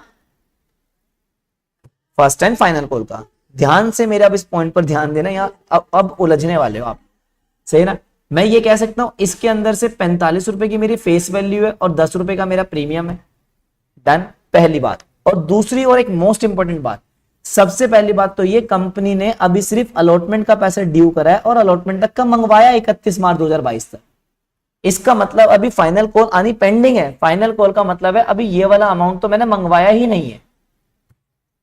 फर्स्ट एंड फाइनल कॉल का। ध्यान से मेरा अब इस पॉइंट पर ध्यान देना, यहाँ अब उलझने वाले हो आप, सही ना। मैं ये कह सकता हूं इसके अंदर से 45 रुपए की मेरी फेस वैल्यू है और 10 रुपए का मेरा प्रीमियम है। डन, पहली बात। और दूसरी और एक मोस्ट इंपॉर्टेंट बात, सबसे पहली बात तो ये, कंपनी ने अभी सिर्फ अलॉटमेंट का पैसा ड्यू करा है और अलॉटमेंट तक का मंगवाया 31 मार्च 2022 तक। इसका मतलब अभी फाइनल कॉल आनी पेंडिंग है। फाइनल कॉल का मतलब है अभी ये वाला अमाउंट तो मैंने मंगवाया ही नहीं है,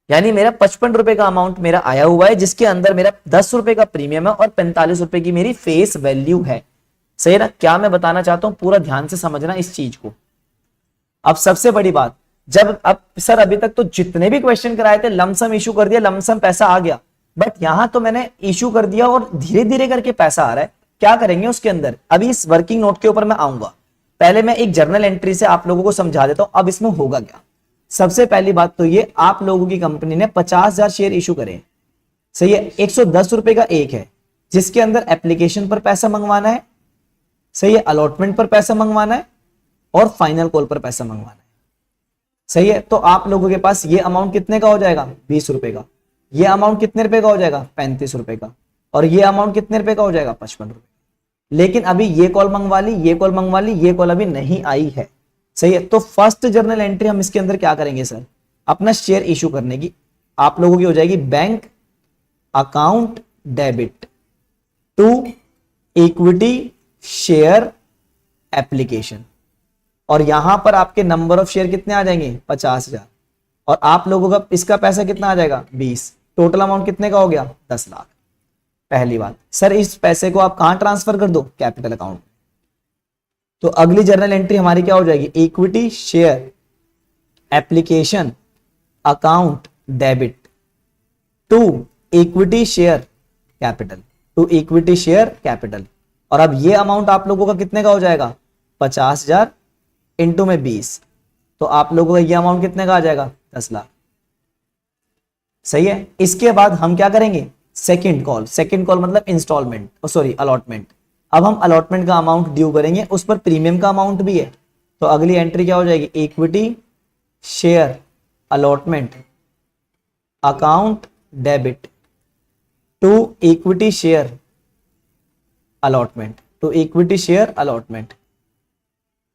यानी मेरा 55 रुपए का अमाउंट मेरा आया हुआ है, जिसके अंदर मेरा 10 रुपए का प्रीमियम है और 45 रुपए की मेरी फेस वैल्यू है। सही ना। क्या मैं बताना चाहता हूं, पूरा ध्यान से समझना इस चीज को। अब सबसे बड़ी बात, जब अब सर अभी तक तो जितने भी क्वेश्चन कराए थे लमसम इशू कर दिया, लमसम पैसा आ गया, बट यहां तो मैंने इशू कर दिया और धीरे धीरे करके पैसा आ रहा है। क्या करेंगे उसके अंदर, अभी इस वर्किंग नोट के ऊपर मैं आऊंगा, पहले मैं एक जर्नल एंट्री से आप लोगों को समझा देता हूं अब इसमें होगा क्या। सबसे पहली बात तो ये, आप लोगों की कंपनी ने 50,000 शेयर इशू करे, सही है, 110 रुपए का एक है, जिसके अंदर एप्लीकेशन पर पैसा मंगवाना है, सही है, अलॉटमेंट पर पैसा मंगवाना है और फाइनल कॉल पर पैसा मंगवाना है, सही है। तो आप लोगों के पास ये अमाउंट कितने का हो जाएगा, 20 रुपए का, ये अमाउंट कितने रुपए का हो जाएगा, 35 रुपए का, और ये अमाउंट कितने रुपए का हो जाएगा, 55 रुपए। लेकिन अभी ये कॉल मंगवा ली, ये कॉल मंगवा ली, ये कॉल अभी नहीं आई है, सही है। तो फर्स्ट जर्नल एंट्री हम इसके अंदर क्या करेंगे सर, अपना शेयर इशू करने की, आप लोगों की हो जाएगी bank account debit to equity share application, और यहां पर आपके नंबर ऑफ शेयर कितने आ जाएंगे, 50,000, और आप लोगों का इसका पैसा कितना आ जाएगा, 20, टोटल अमाउंट कितने का हो गया, 10 लाख। पहली बात सर, इस पैसे को आप कहां ट्रांसफर कर दो, कैपिटल अकाउंट। तो अगली जर्नल एंट्री हमारी क्या हो जाएगी, equity share application account debit to equity share capital, to equity share capital, और अब ये अमाउंट आप लोगों का कितने का हो जाएगा, 50,000 इंटू में 20, तो आप लोगों का ये अमाउंट कितने का आ जाएगा, 10 लाख, सही है। इसके बाद हम क्या करेंगे, सेकंड कॉल, सेकंड कॉल मतलब इंस्टॉलमेंट, सॉरी अलॉटमेंट। अब हम अलॉटमेंट का अमाउंट ड्यू करेंगे, उस पर प्रीमियम का अमाउंट भी है, तो अगली एंट्री क्या हो जाएगी, equity share allotment account debit to equity share allotment, to equity share allotment,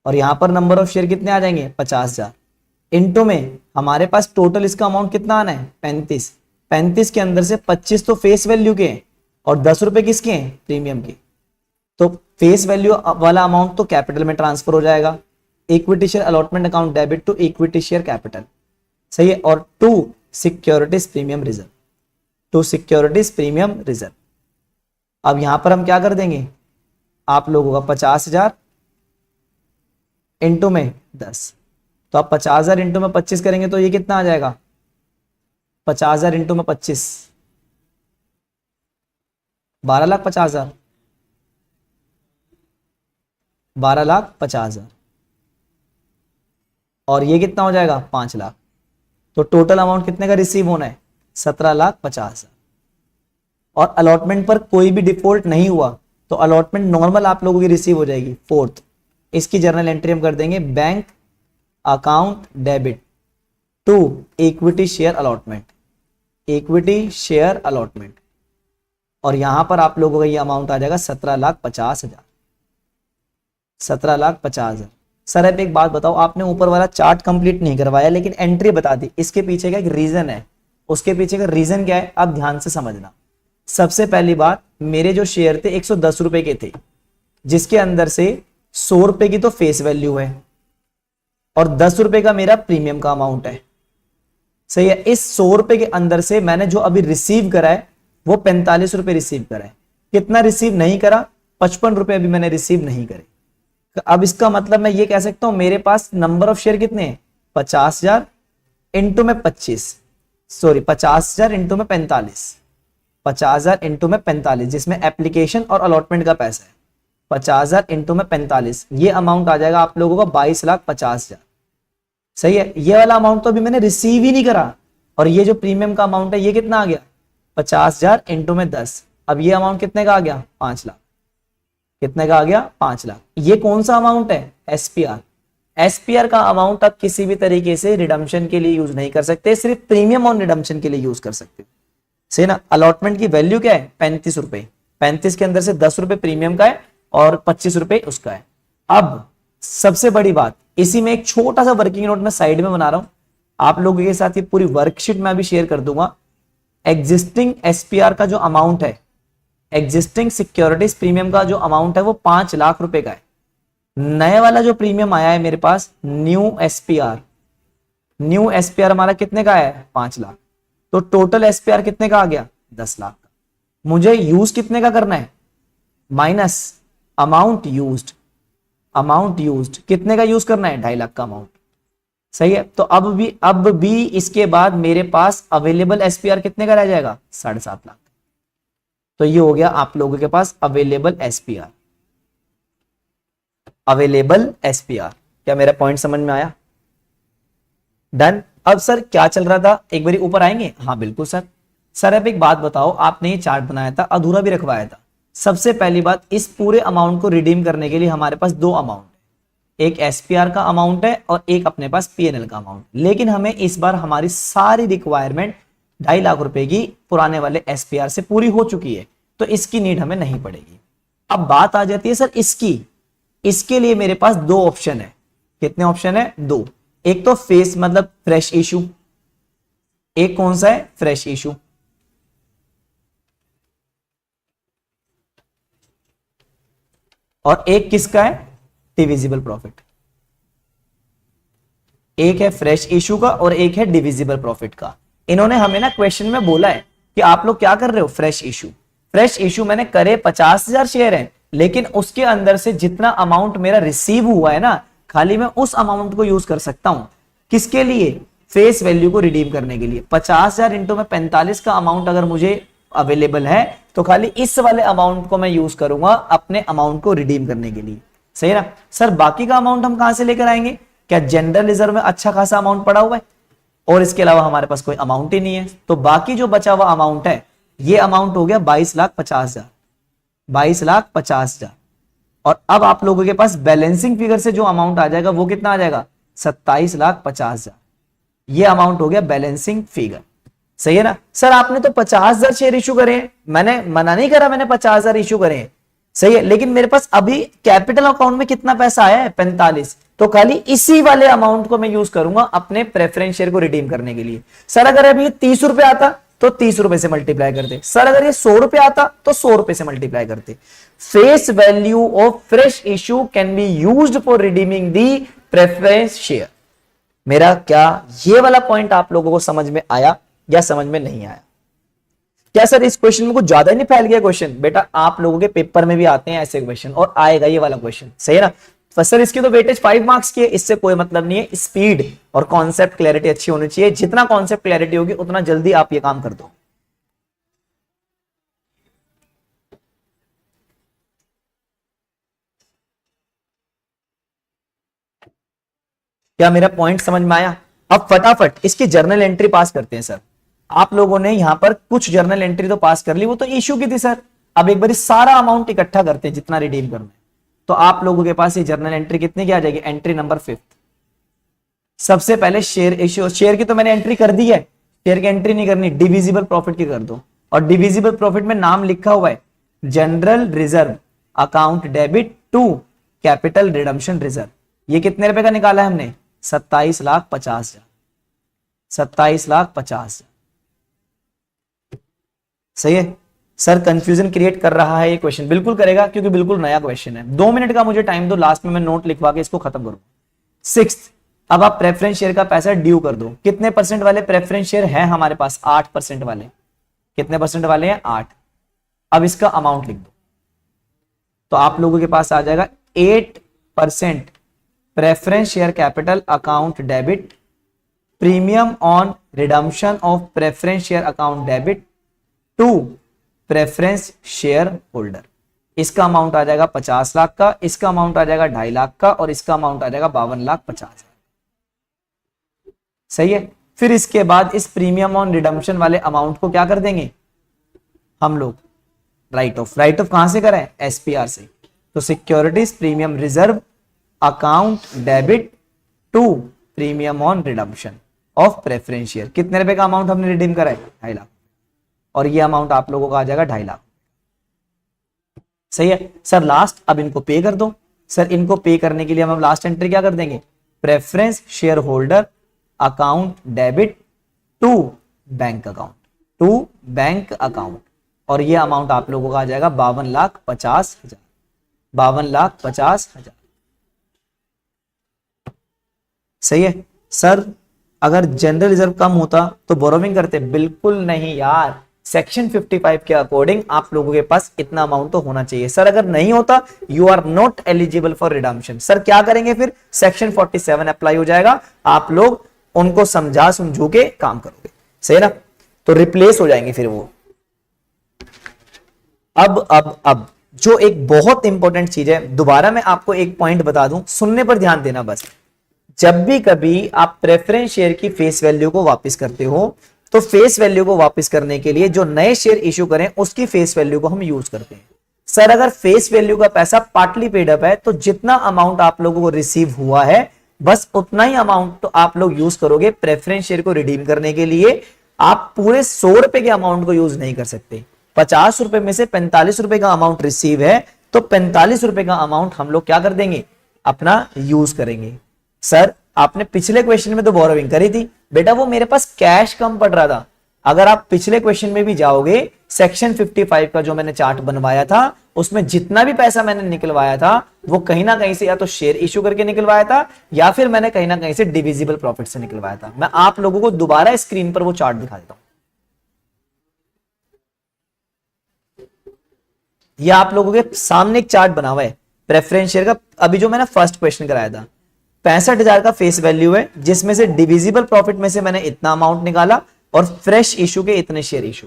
और यहां पर नंबर ऑफ शेयर कितने आ जाएंगे, 50,000 इंटू में हमारे पास टोटल इसका अमाउंट कितना आना है, 35, 35 के अंदर से 25 तो फेस वैल्यू के हैं और 10 रुपए किसके हैं, प्रीमियम के, तो फेस वैल्यू वाला अमाउंट तो कैपिटल में ट्रांसफर हो जाएगा, equity share allotment account debit to equity share capital, सही है, और to securities premium reserve, to securities premium reserve. अब यहां पर हम क्या कर देंगे, आप लोगों का 50,000 इंटू में 10, तो आप 50,000 इंटू में 25 करेंगे तो ये कितना आ जाएगा, 50,000 इंटू में 25, 12,50,000, 12,50,000, और ये कितना हो जाएगा, 5 लाख। तो टोटल अमाउंट कितने का रिसीव होना है, 17,50,000, और अलॉटमेंट पर कोई भी डिफॉल्ट नहीं हुआ तो अलॉटमेंट नॉर्मल आप लोगों की रिसीव हो जाएगी। फोर्थ, इसकी जर्नल एंट्री हम कर देंगे bank account debit to equity share allotment, equity share allotment, और यहां पर आप लोगों का ये अमाउंट आ जाएगा 17,50,000, 17,50,000। सर अब एक बात बताओ, आपने ऊपर वाला चार्ट कंप्लीट नहीं करवाया लेकिन एंट्री बता दी, इसके पीछे का एक रीजन है, उसके पीछे का रीजन क्या है आप ध्यान से समझना। सबसे पहली बात, मेरे जो शेयर थे 110 रुपए के थे, जिसके अंदर से 100 रुपए की तो फेस वैल्यू है और 10 रुपए का मेरा प्रीमियम का अमाउंट है, सही है। इस 100 रुपए के अंदर से मैंने जो अभी रिसीव करा है वो 45 रुपए रिसीव करा है। कितना रिसीव नहीं करा, 55 रुपए अभी मैंने रिसीव नहीं करे। अब इसका मतलब मैं ये कह सकता हूं मेरे पास नंबर ऑफ शेयर कितने हैं, 50,000 इंटू में 25, सॉरी 50,000 इंटू में 45, 50,000 इंटू में 45, जिसमें एप्लीकेशन और अलॉटमेंट का पैसा है, 50,000 इंटू में 45, ये अमाउंट आ जाएगा आप लोगों का 22,50,000, सही है। ये वाला अमाउंट तो अभी मैंने रिसीव ही नहीं करा, और ये जो प्रीमियम का अमाउंट है ये कितना आ गया, 50,000 इंटू में 10, अब ये अमाउंट कितने का आ गया, 5 लाख। कितने का आ गया, 5 लाख। ये कौन सा अमाउंट है, एसपीआर। एसपीआर का अमाउंट आप किसी भी तरीके से रिडम्पशन के लिए यूज नहीं कर सकते, सिर्फ प्रीमियम और रिडम्पशन के लिए यूज कर सकते, सही ना। अलॉटमेंट की वैल्यू क्या है, 35 रुपए, 35 के अंदर से 10 रुपए प्रीमियम का है और 25 रुपए उसका है। अब सबसे बड़ी बात, इसी में एक छोटा सा वर्किंग नोट मैं साइड में बना रहा हूं, आप लोगों के साथ ये पूरी वर्कशीट मैं अभी शेयर कर दूंगा। एग्जिस्टिंग एसपीआर का जो अमाउंट है, एग्जिस्टिंग सिक्योरिटीज प्रीमियम का जो अमाउंट है वो 5 लाख रुपए का है। नए वाला जो प्रीमियम आया है मेरे पास, न्यू एसपीआर, न्यू एसपीआर हमारा कितने का है, 5 लाख। तो टोटल एसपीआर कितने का आ गया, 10 लाख का। मुझे यूज कितने का करना है, minus amount used, amount used कितने का यूज करना है, 2.5 लाख का अमाउंट, सही है। तो अब भी इसके बाद मेरे पास अवेलेबल एसपीआर कितने का रह जाएगा, 7.5 लाख। तो ये हो गया आप लोगों के पास अवेलेबल एसपीआर, अवेलेबल एसपीआर। क्या मेरा पॉइंट समझ में आया? डन। अब सर क्या चल रहा था, एक बारी ऊपर आएंगे। हाँ बिल्कुल सर। सर अब एक बात बताओ, आपने ये चार्ट बनाया था, अधूरा भी रखवाया था। सबसे पहली बात, इस पूरे अमाउंट को रिडीम करने के लिए हमारे पास दो अमाउंट है, एक एसपीआर का अमाउंट है और एक अपने पास पीएनएल का अमाउंट। लेकिन हमें इस बार हमारी सारी रिक्वायरमेंट 2.5 लाख रुपए की पुराने वाले एसपीआर से पूरी हो चुकी है, तो इसकी नीड हमें नहीं पड़ेगी। अब बात आ जाती है सर इसकी, इसके लिए मेरे पास दो ऑप्शन है। कितने ऑप्शन है? दो। एक तो फेस मतलब फ्रेश इशू, एक कौन सा है? Fresh issue. और एक किसका है? Divisible profit. एक है फ्रेश इशू का और एक है डिविजिबल प्रॉफिट का। इन्होंने हमें ना क्वेश्चन में बोला है कि आप लोग क्या कर रहे हो? Fresh issue. फ्रेश इशू मैंने करे 50,000 शेयर है, लेकिन उसके अंदर से जितना अमाउंट मेरा रिसीव हुआ है ना, खाली मैं उस अमाउंट को यूज कर सकता हूं। किसके लिए? फेस वैल्यू को रिडीम करने के लिए। 50,000 इंटू में 45 का अमाउंट अगर मुझे अवेलेबल है, तो खाली इस वाले अमाउंट को मैं यूज करूंगा अपने अमाउंट को रिडीम करने के लिए। सही ना सर? बाकी का अमाउंट हम कहां से लेकर आएंगे? क्या जनरल रिजर्व में अच्छा खासा अमाउंट पड़ा हुआ है और इसके अलावा हमारे पास कोई अमाउंट ही नहीं है? तो बाकी जो बचा हुआ अमाउंट है, ये अमाउंट हो गया 22,50,000, 22,50,000। और अब आप लोगों के पास बैलेंसिंग फिगर से जो अमाउंट आ जाएगा वो कितना आ जाएगा? 27,50,000। ये अमाउंट हो गया बैलेंसिंग फिगर। सही है ना सर? आपने तो 50,000 शेयर इशू करे हैं, मैंने मना नहीं करा, मैंने 50,000 इशू करे हैं, सही है। लेकिन मेरे पास अभी कैपिटल अकाउंट में कितना पैसा आया है? 45। तो खाली इसी वाले अमाउंट को मैं यूज करूंगा अपने प्रेफरेंस शेयर को रिडीम करने के लिए। सर अगर अभी 30 रुपए आता तो 30 रुपए से मल्टीप्लाई करते। सर अगर ये 100 रुपए आता तो 100 रुपए से मल्टीप्लाई करते। Face value of fresh issue can be used for redeeming the preference share. मेरा क्या ये वाला पॉइंट आप लोगों को समझ में आया या समझ में नहीं आया? क्या सर इस क्वेश्चन में कुछ ज्यादा नहीं फैल गया क्वेश्चन? बेटा आप लोगों के पेपर में भी आते हैं ऐसे क्वेश्चन और आएगा ये वाला क्वेश्चन, सही है ना? तो सर इसकी तो वेटेज 5 मार्क्स की है, इससे कोई मतलब नहीं है। स्पीड और कॉन्सेप्ट क्लैरिटी अच्छी होनी चाहिए। जितना कॉन्सेप्ट क्लैरिटी होगी उतना जल्दी आप ये काम कर दो। क्या मेरा पॉइंट समझ में आया? अब फटाफट इसकी जर्नल एंट्री पास करते हैं सर। आप लोगों ने यहां पर कुछ जर्नल एंट्री तो पास कर ली, वो तो इश्यू की थी सर। अब एक बार सारा अमाउंट इकट्ठा करते हैं जितना रिडीम करना है। तो आप लोगों के पास ये जर्नल एंट्री कितने की आ जाएगी? Entry number 5। सबसे पहले शेयर इश्यू, शेयर की तो मैंने एंट्री कर दी है, शेयर की एंट्री नहीं करनी, डिविजिबल प्रॉफिट की कर दो। और डिविजिबल प्रॉफिट में नाम लिखा हुआ है general reserve account debit to capital redemption reserve. ये कितने रुपए का निकाला है हमने? 27,50,000, 27,50,000। सही है सर? कंफ्यूजन क्रिएट कर रहा है ये क्वेश्चन? बिल्कुल करेगा, क्योंकि बिल्कुल नया क्वेश्चन है। 2 मिनट का मुझे टाइम दो, लास्ट में मैं नोट लिखवा के इसको खत्म करूंगा। 6th, अब आप प्रेफरेंस शेयर का पैसा ड्यू कर दो। कितने परसेंट वाले प्रेफरेंस शेयर हैं हमारे पास? 8% वाले। कितने परसेंट वाले हैं? 8। अब इसका अमाउंट लिख दो, तो आप लोगों के पास आ जाएगा 8% preference share capital account debit, premium on redemption of preference share account debit to preference share holder. इसका अमाउंट आ जाएगा 50 लाख का, इसका अमाउंट आ जाएगा 2.5 लाख का, और इसका अमाउंट आ जाएगा 52,50,000। सही है? फिर इसके बाद इस प्रीमियम ऑन रिडम्पशन वाले अमाउंट को क्या कर देंगे हम लोग? Right of. राइट ऑफ कहां से कराएं? एसपीआर से। तो securities premium reserve account debit to premium on redemption of preference share. कितने रुपए का अमाउंट हमने रिडीम करा है? 2.5 लाख। और ये अमाउंट आप लोगों का आ जाएगा 2.5 लाख। सही है सर? लास्ट अब इनको पे कर दो। सर इनको पे करने के लिए हम लास्ट एंट्री क्या कर देंगे? Preference share holder account debit to bank account, to bank account. और ये अमाउंट आप लोगों का आ जाएगा 52,50,000, 52,50,000। सही है सर? अगर जनरल रिजर्व कम होता तो बोरोविंग करते? बिल्कुल नहीं यार, सेक्शन 55 के अकॉर्डिंग आप लोगों के पास इतना अमाउंट तो होना चाहिए। सर अगर नहीं होता, you are not eligible for redemption. Sir क्या करेंगे फिर? सेक्शन 47 अप्लाई हो जाएगा, आप लोग उनको समझा समझू के काम करोगे। सही है ना? तो रिप्लेस हो जाएंगे फिर वो। अब जो एक बहुत इंपॉर्टेंट चीज है, दोबारा मैं आपको एक पॉइंट बता दूं, सुनने पर ध्यान देना बस। जब भी कभी आप प्रेफरेंस शेयर की फेस वैल्यू को वापस करते हो, तो फेस वैल्यू को वापस करने के लिए जो नए शेयर इश्यू करें उसकी फेस वैल्यू को हम यूज करते हैं। सर अगर फेस वैल्यू का पैसा पार्टली पेड अप है, तो जितना अमाउंट आप लोगों को रिसीव हुआ है बस उतना ही अमाउंट तो आप लोग यूज करोगे प्रेफरेंस शेयर को रिडीम करने के लिए। आप पूरे 100 रुपए के अमाउंट को यूज नहीं कर सकते। 50 रुपए में से 45 रुपए का अमाउंट रिसीव है, तो 45 रुपए का अमाउंट हम लोग क्या कर देंगे, अपना यूज करेंगे। सर आपने पिछले क्वेश्चन में तो बोरोविंग करी थी, बेटा वो मेरे पास कैश कम पड़ रहा था। अगर आप पिछले क्वेश्चन में भी जाओगे, सेक्शन 55 का जो मैंने चार्ट बनवाया था, उसमें जितना भी पैसा मैंने निकलवाया था वो कहीं ना कहीं से या तो शेयर इश्यू करके निकलवाया था, या फिर मैंने कहीं ना कहीं से डिविजिबल प्रॉफिट से निकलवाया था। मैं आप लोगों को दोबारा स्क्रीन पर वो चार्ट दिखा देता हूं। यह आप लोगों के सामने एक चार्ट बना हुआ है प्रेफरेंस शेयर का, अभी जो मैंने फर्स्ट क्वेश्चन कराया था। 65,000 का फेस वैल्यू है, जिसमें से डिविजिबल प्रॉफिट में से मैंने इतना अमाउंट निकाला और फ्रेश इशू के इतने शेयर इशू।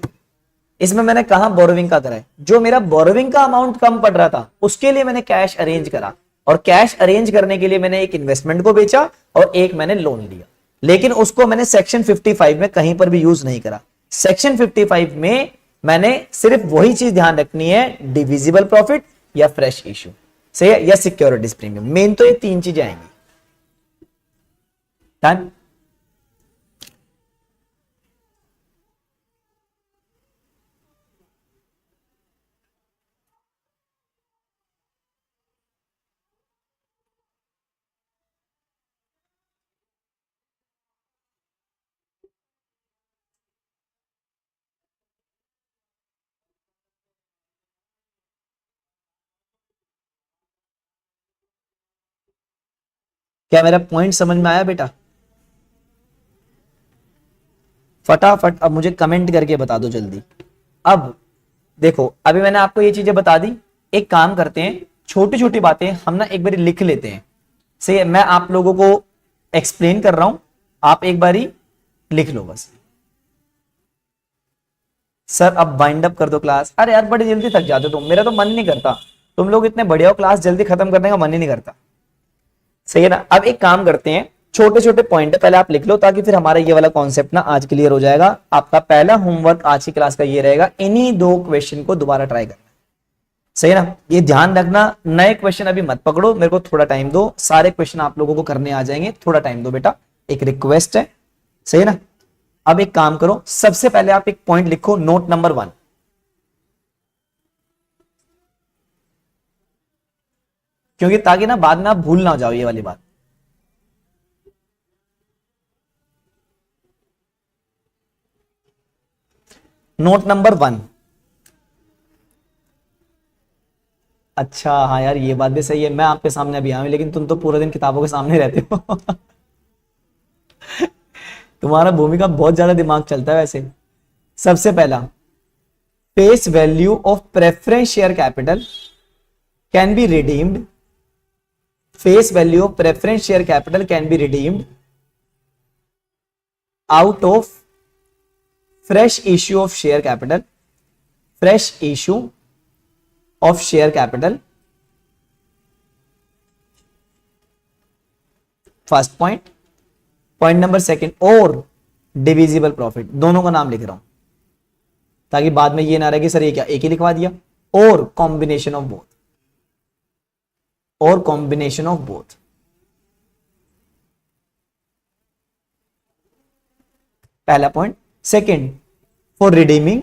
इसमें मैंने कहा बोरोविंग का करा है, जो मेरा बोरोविंग का अमाउंट कम पड़ रहा था उसके लिए मैंने कैश अरेंज करा, और कैश अरेंज करने के लिए मैंने एक इन्वेस्टमेंट को बेचा और एक मैंने लोन लिया, लेकिन उसको मैंने सेक्शन 55 में कहीं पर भी यूज नहीं करा। सेक्शन 55 में मैंने सिर्फ वही चीज ध्यान रखनी है, डिविजिबल प्रॉफिट या फ्रेश इशू से या सिक्योरिटीज प्रीमियम, मेन तो ये तीन चीजें आएंगी। डन। क्या मेरा पॉइंट समझ में आया बेटा? फटाफट अब मुझे कमेंट करके बता दो जल्दी। अब देखो, अभी मैंने आपको ये चीजें बता दी, एक काम करते हैं, छोटी छोटी बातें हम ना एक बारी लिख लेते हैं। सही, मैं आप लोगों को एक्सप्लेन कर रहा हूं, आप एक बारी लिख लो बस। सर अब वाइंड अप कर दो क्लास। अरे यार बड़ी जल्दी थक जाते तुम, मेरा तो मन नहीं करता, तुम लोग इतने बढ़िया हो, क्लास जल्दी खत्म करने का मन ही नहीं करता। सही है ना? अब एक काम करते हैं, छोटे छोटे पॉइंट पहले आप लिख लो, ताकि फिर हमारा ये वाला कॉन्सेप्ट ना आज क्लियर हो जाएगा। आपका पहला होमवर्क आज की क्लास का ये रहेगा, इन्हीं दो क्वेश्चन को दोबारा ट्राई करना। सही है ना? ये ध्यान रखना, नए क्वेश्चन अभी मत पकड़ो, मेरे को थोड़ा टाइम दो, सारे क्वेश्चन आप लोगों को करने आ जाएंगे, थोड़ा टाइम दो बेटा, एक रिक्वेस्ट है। सही है ना? अब एक काम करो, सबसे पहले आप एक पॉइंट लिखो, नोट नंबर 1, क्योंकि ताकि ना बाद में आप भूल ना जाओ ये वाली बात। Note number 1। अच्छा हाँ यार, ये बात भी सही है, मैं आपके सामने अभी आया हूं, लेकिन तुम तो पूरा दिन किताबों के सामने रहते हो तुम्हारा भूमिका बहुत ज्यादा दिमाग चलता है वैसे। सबसे पहला, face value of preference share capital can be redeemed, face value of preference share capital can be redeemed out of fresh issue of share capital, fresh issue of share capital, first point. Point number second, और divisible profit, दोनों का नाम लिख रहा हूं ताकि बाद में ये ना रहे कि सर ये क्या एक ही लिखवा दिया, और कॉम्बिनेशन ऑफ बोथ, और कॉम्बिनेशन ऑफ बोथ। पहला point. Second, for redeeming,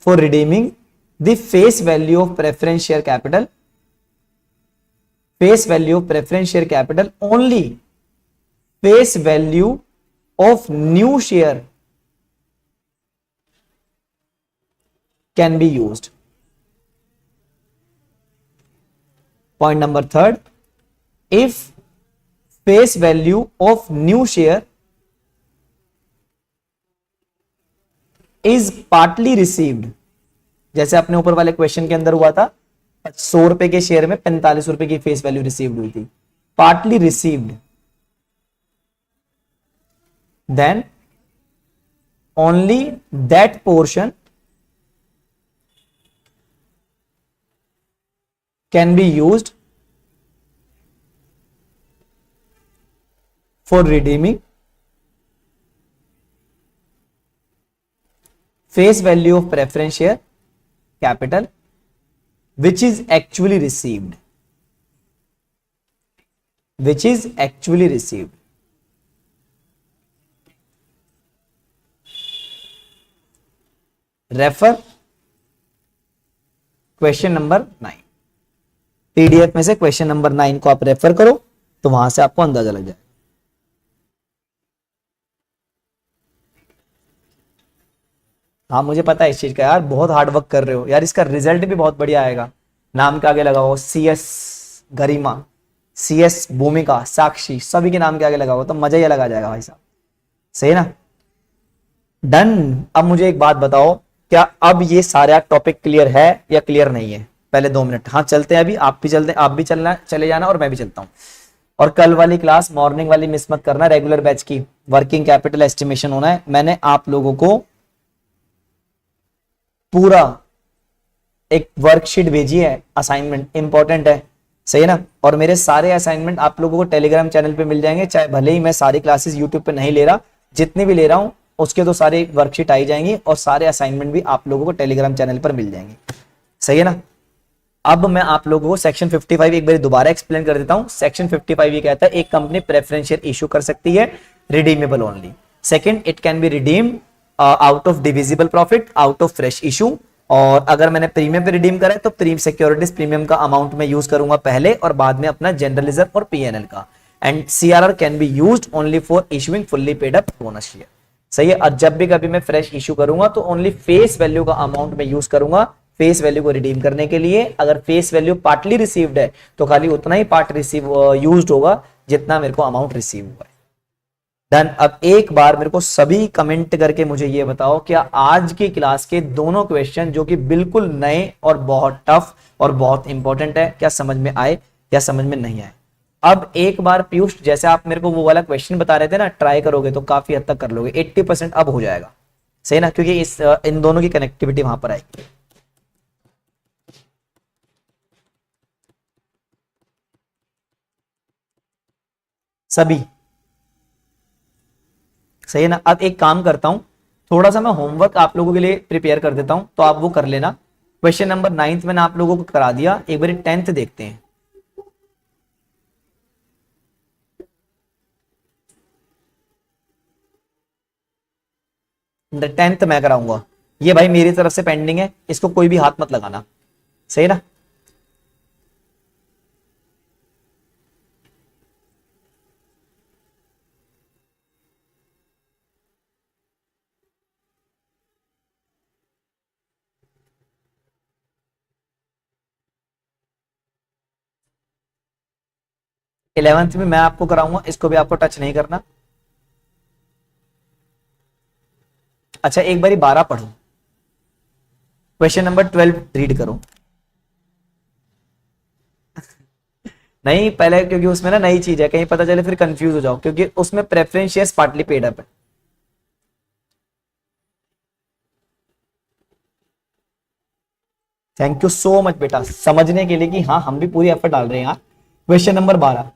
for redeeming the face value of preference share capital, face value of preference share capital, only face value of new share can be used. Point number third, if face value of new share is partly received, जैसे अपने ऊपर वाले question के अंदर हुआ था, 100 रुपए के शेयर में 45 रुपए की फेस वैल्यू रिसीव्ड हुई थी, partly received, then only that portion can be used for redeeming face value of preference share capital which is actually received, which is actually received. Refer question number 9। PDF में से question number 9 को आप refer करो तो वहां से आपको अंदाजा लग जाए। हाँ मुझे पता है इस चीज का यार, बहुत हार्ड वर्क कर रहे हो यार, इसका रिजल्ट भी बहुत बढ़िया आएगा। नाम के आगे लगाओ CS गरिमा, CS भूमिका, साक्षी, सभी के नाम के आगे लगाओ तो मजा ही अलग आ जाएगा भाई साहब। सही ना, डन। अब मुझे एक बात बताओ, क्या अब ये सारा टॉपिक क्लियर है या क्लियर नहीं है? पहले 2 मिनट। हाँ चलते हैं अभी, आप भी चलते हैं, आप भी चलना, चले जाना और मैं भी चलता हूँ। और कल वाली क्लास मॉर्निंग वाली मिस मत करना, रेगुलर बैच की वर्किंग कैपिटल एस्टिमेशन होना है। मैंने आप लोगों को पूरा एक वर्कशीट भेजी है, असाइनमेंट इंपॉर्टेंट है। सही है ना, और मेरे सारे असाइनमेंट आप लोगों को टेलीग्राम चैनल पे मिल जाएंगे, चाहे भले ही मैं सारी क्लासेस यूट्यूब पे नहीं ले रहा, जितनी भी ले रहा हूं उसके तो सारे वर्कशीट आई जाएंगी और सारे असाइनमेंट भी आप लोगों को टेलीग्राम चैनल पर मिल जाएंगे। सही है ना। अब मैं आप लोगों को सेक्शन 55 एक बार दोबारा एक्सप्लेन कर देता हूं। सेक्शन 55 ये कहता है एक कंपनी प्रेफरेंस शेयर इशू कर सकती है redeemable only. Second, it can be redeemed out of divisible profit, out of fresh issue. और अगर मैंने प्रीमियम पे रिडीम करा है तो सिक्योरिटीज प्रीमियम का अमाउंट में यूज करूंगा पहले और बाद में अपना जनरल रिजर्व और पीएनएल का। And CRR can be used only for issuing fully paid up bonus share. सही है। और जब भी कभी मैं फ्रेश इशू करूंगा तो ओनली फेस वैल्यू का अमाउंट में यूज करूंगा फेस वैल्यू को रिडीम करने के लिए। अगर फेस वैल्यू पार्टली रिसीव्ड है तो खाली उतना ही पार्ट रिसीव यूज्ड होगा जितना मेरे को अमाउंट रिसीव हुआ है। डन। अब एक बार मेरे को सभी कमेंट करके मुझे ये बताओ, क्या आज की क्लास के दोनों क्वेश्चन जो कि बिल्कुल नए और बहुत टफ और बहुत इंपॉर्टेंट है, क्या समझ में आए या समझ में नहीं आए? अब एक बार पीयूष, जैसे आप मेरे को वो वाला क्वेश्चन बता रहे थे ना, ट्राई करोगे तो काफी हद तक कर लोगे। 80% अब हो जाएगा। सही ना, क्योंकि इन दोनों की कनेक्टिविटी वहां पर आएगी। सभी सही है ना। अब एक काम करता हूं, थोड़ा सा मैं होमवर्क आप लोगों के लिए प्रिपेयर कर देता हूं तो आप वो कर लेना। क्वेश्चन नंबर 9 मैंने आप लोगों को करा दिया, एक बार 10th देखते हैं। द 10th मैं कराऊंगा, ये भाई मेरी तरफ से पेंडिंग है, इसको कोई भी हाथ मत लगाना। सही ना। इलेवेंथ में मैं आपको कराऊंगा, इसको भी आपको टच नहीं करना। अच्छा एक बारी 12 पढ़ो, क्वेश्चन नंबर 12 रीड करो। नहीं पहले, क्योंकि उसमें ना नई चीज है, कहीं पता चले फिर कंफ्यूज हो जाओ, क्योंकि उसमें preference shares partly paid up है। थैंक यू सो मच बेटा समझने के लिए कि हाँ हम भी पूरी एफर्ट डाल रहे हैं यार। क्वेश्चन नंबर 12,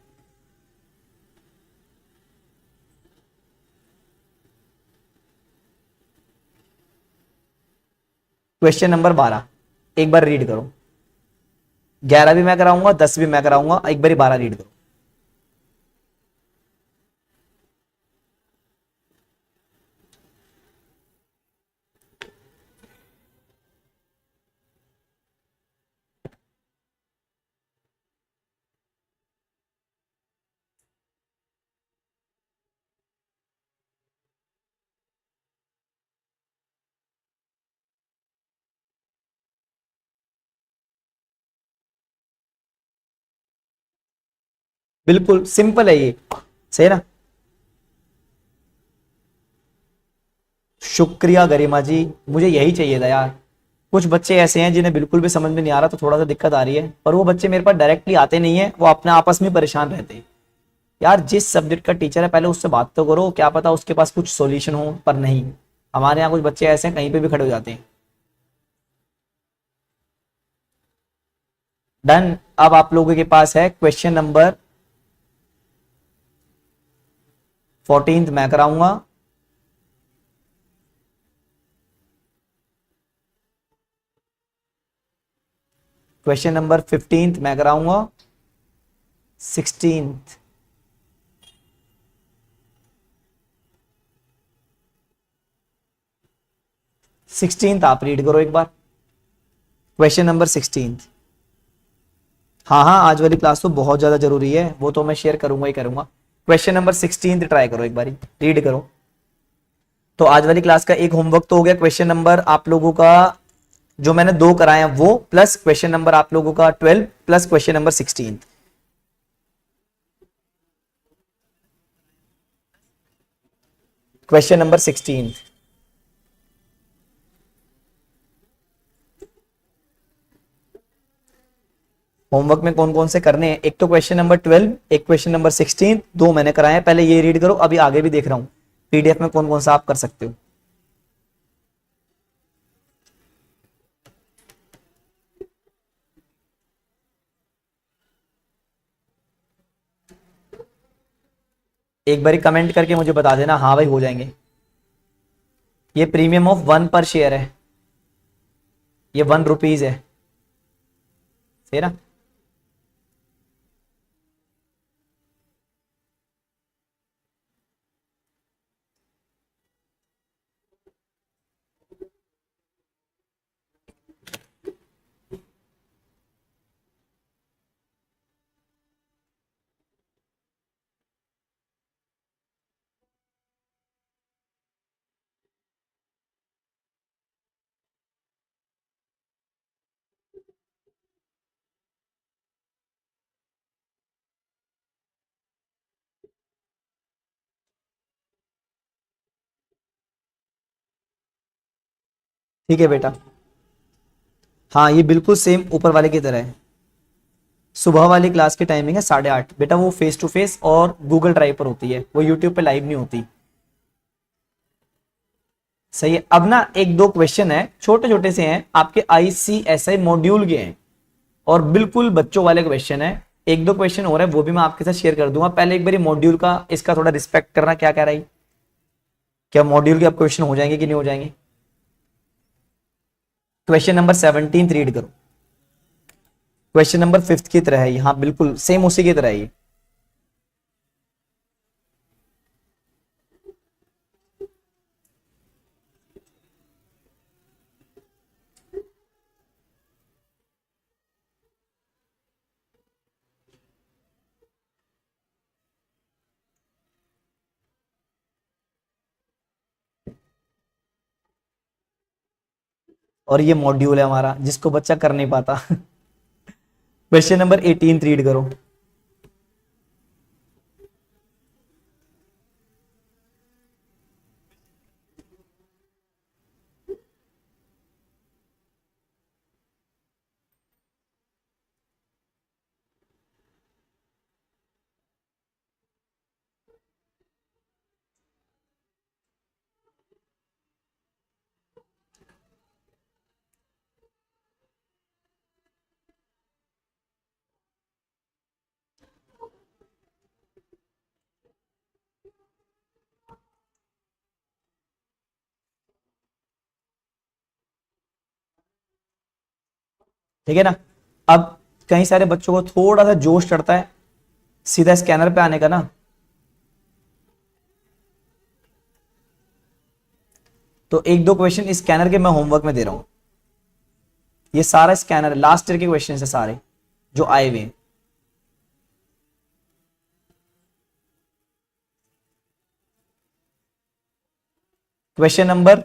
क्वेश्चन नंबर 12 एक बार रीड करो। 11 भी मैं कराऊंगा, 10 भी मैं कराऊंगा, एक बार 12 रीड करो। बिल्कुल सिंपल है ये। सही है ना। शुक्रिया गरिमा जी, मुझे यही चाहिए था यार। कुछ बच्चे ऐसे हैं जिन्हें बिल्कुल भी समझ में नहीं आ रहा तो थोड़ा सा दिक्कत आ रही है, पर वो बच्चे मेरे पास डायरेक्टली आते नहीं है, वो अपने आपस में परेशान रहते हैं। यार जिस सब्जेक्ट का टीचर है पहले उससे बात तो करो, क्या पता उसके पास कुछ सॉल्यूशन हो, पर नहीं। हमारे यहाँ कुछ बच्चे ऐसे हैं कहीं पे भी खड़े हो जाते हैं। डन। अब आप लोगों के पास है क्वेश्चन नंबर 14 मैं कराऊंगा। क्वेश्चन नंबर 15 मैं कराऊंगा। 16 आप रीड करो एक बार। Question number 16। हाँ हाँ, आज वाली क्लास तो बहुत ज्यादा जरूरी है, वो तो मैं शेयर करूंगा ही करूंगा। क्वेश्चन नंबर 16 ट्राई करो एक बारी, रीड करो। तो आज वाली क्लास का एक होमवर्क तो हो गया। क्वेश्चन नंबर आप लोगों का जो मैंने 2 कराए हैं वो, प्लस क्वेश्चन नंबर आप लोगों का 12 plus question number 16। Question number 16। Homework में कौन कौन से करने हैं, एक तो क्वेश्चन नंबर 12, एक क्वेश्चन नंबर 16, 2 मैंने कराए हैं। पहले ये रीड करो, अभी आगे भी देख रहा हूं पीडीएफ में कौन कौन सा आप कर सकते हो। एक बारी कमेंट करके मुझे बता देना, हाँ भाई हो जाएंगे। ये प्रीमियम ऑफ 1 पर शेयर है, ये 1 रुपीज है, सही ना। ठीक है बेटा। हाँ ये बिल्कुल सेम ऊपर वाले की तरह है। सुबह वाली क्लास की टाइमिंग है 8:30 बेटा, वो फेस टू फेस और गूगल ड्राइव पर होती है, वो यूट्यूब पे लाइव नहीं होती। सही है। अब ना एक दो क्वेश्चन है, छोटे छोटे से हैं, आपके ICSI मॉड्यूल के हैं और बिल्कुल बच्चों वाले क्वेश्चन है। एक दो क्वेश्चन हो रहे हैं वो भी मैं आपके साथ शेयर कर दूंगा। पहले एक बार मॉड्यूल का इसका थोड़ा रिस्पेक्ट करना, क्या कह रहा है, क्या मॉड्यूल के अब क्वेश्चन हो जाएंगे कि नहीं हो जाएंगे। क्वेश्चन नंबर 17 रीड करो। क्वेश्चन नंबर 5 की तरह है ये, हाँ बिल्कुल सेम उसी की तरह है ये। और ये मॉड्यूल है हमारा जिसको बच्चा कर नहीं पाता। क्वेश्चन नंबर 18 रीड करो। ठीक है ना। अब कई सारे बच्चों को थोड़ा सा जोश चढ़ता है सीधा स्कैनर पे आने का ना, तो एक दो क्वेश्चन स्कैनर के मैं होमवर्क में दे रहा हूं। ये सारा स्कैनर लास्ट ईयर के क्वेश्चन है सारे जो आए हुए हैं। क्वेश्चन नंबर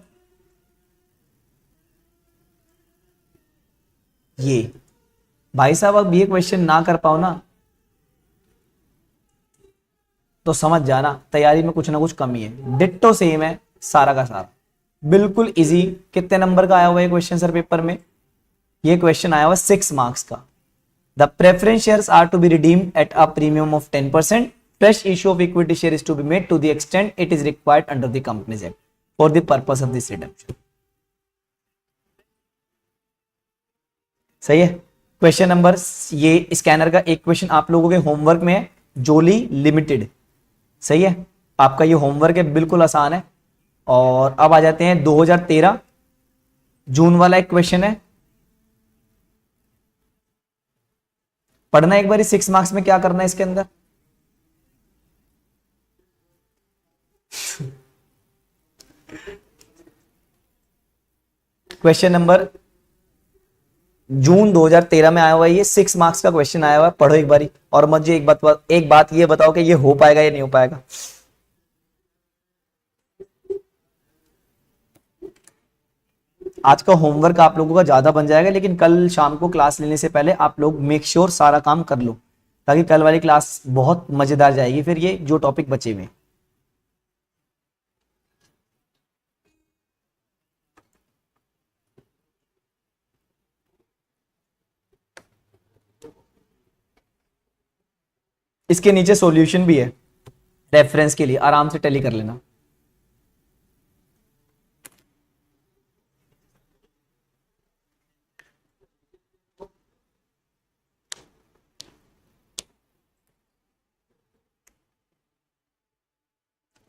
ये, भाई साहब अब ये क्वेश्चन ना कर पाओ ना तो समझ जाना तैयारी में कुछ ना कुछ कमी है। डिट्टो सेम है सारा का सारा, बिल्कुल इजी। कितने नंबर का आया हुआ है क्वेश्चन सर पेपर में, ये क्वेश्चन आया हुआ 6 मार्क्स का। The preference shares are to be redeemed at a premium of 10%. Fresh issue of equity share is to be made to the extent it is required under the Companies Act. For the purpose of this redemption. सही है। Question number, ये scanner का एक question आप लोगों के homework में है, जोली लिमिटेड। सही है, आपका ये होमवर्क है, बिल्कुल आसान है। और अब आ जाते हैं 2013 जून वाला एक क्वेश्चन है, पढ़ना एक बार 6 मार्क्स में क्या करना है इसके अंदर। क्वेश्चन नंबर जून 2013 में आया हुआ है, ये 6 मार्क्स का क्वेश्चन आया हुआ है, पढ़ो एक बारी। और मुझे एक बात ये बताओ कि ये हो पाएगा या नहीं हो पाएगा। आज का होमवर्क आप लोगों का ज्यादा बन जाएगा, लेकिन कल शाम को क्लास लेने से पहले आप लोग मेक श्योर सारा काम कर लो, ताकि कल वाली क्लास बहुत मजेदार जाएगी फिर ये जो टॉपिक बचे हुए। इसके नीचे सॉल्यूशन भी है रेफरेंस के लिए, आराम से टैली कर लेना।